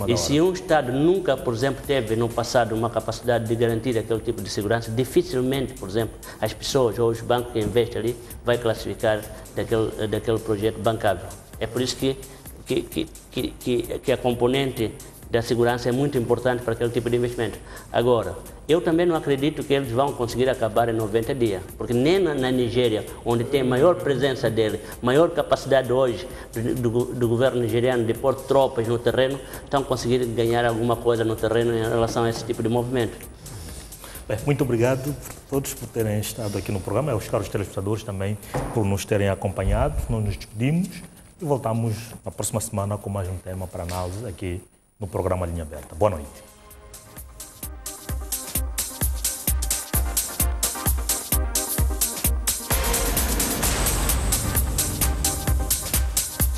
E se um Estado nunca, por exemplo, teve no passado uma capacidade de garantir aquele tipo de segurança, dificilmente, por exemplo, as pessoas ou os bancos que investem ali vai classificar daquele projeto bancável. É por isso que a componente da segurança é muito importante para aquele tipo de investimento. Agora, eu também não acredito que eles vão conseguir acabar em 90 dias, porque nem na Nigéria, onde tem maior presença dele, maior capacidade hoje do governo nigeriano de pôr tropas no terreno, estão conseguindo ganhar alguma coisa no terreno em relação a esse tipo de movimento. Bem, muito obrigado a todos por terem estado aqui no programa, aos caros telespectadores também por nos terem acompanhado. Nós nos despedimos e voltamos na próxima semana com mais um tema para análise aqui no programa Linha Aberta. Boa noite.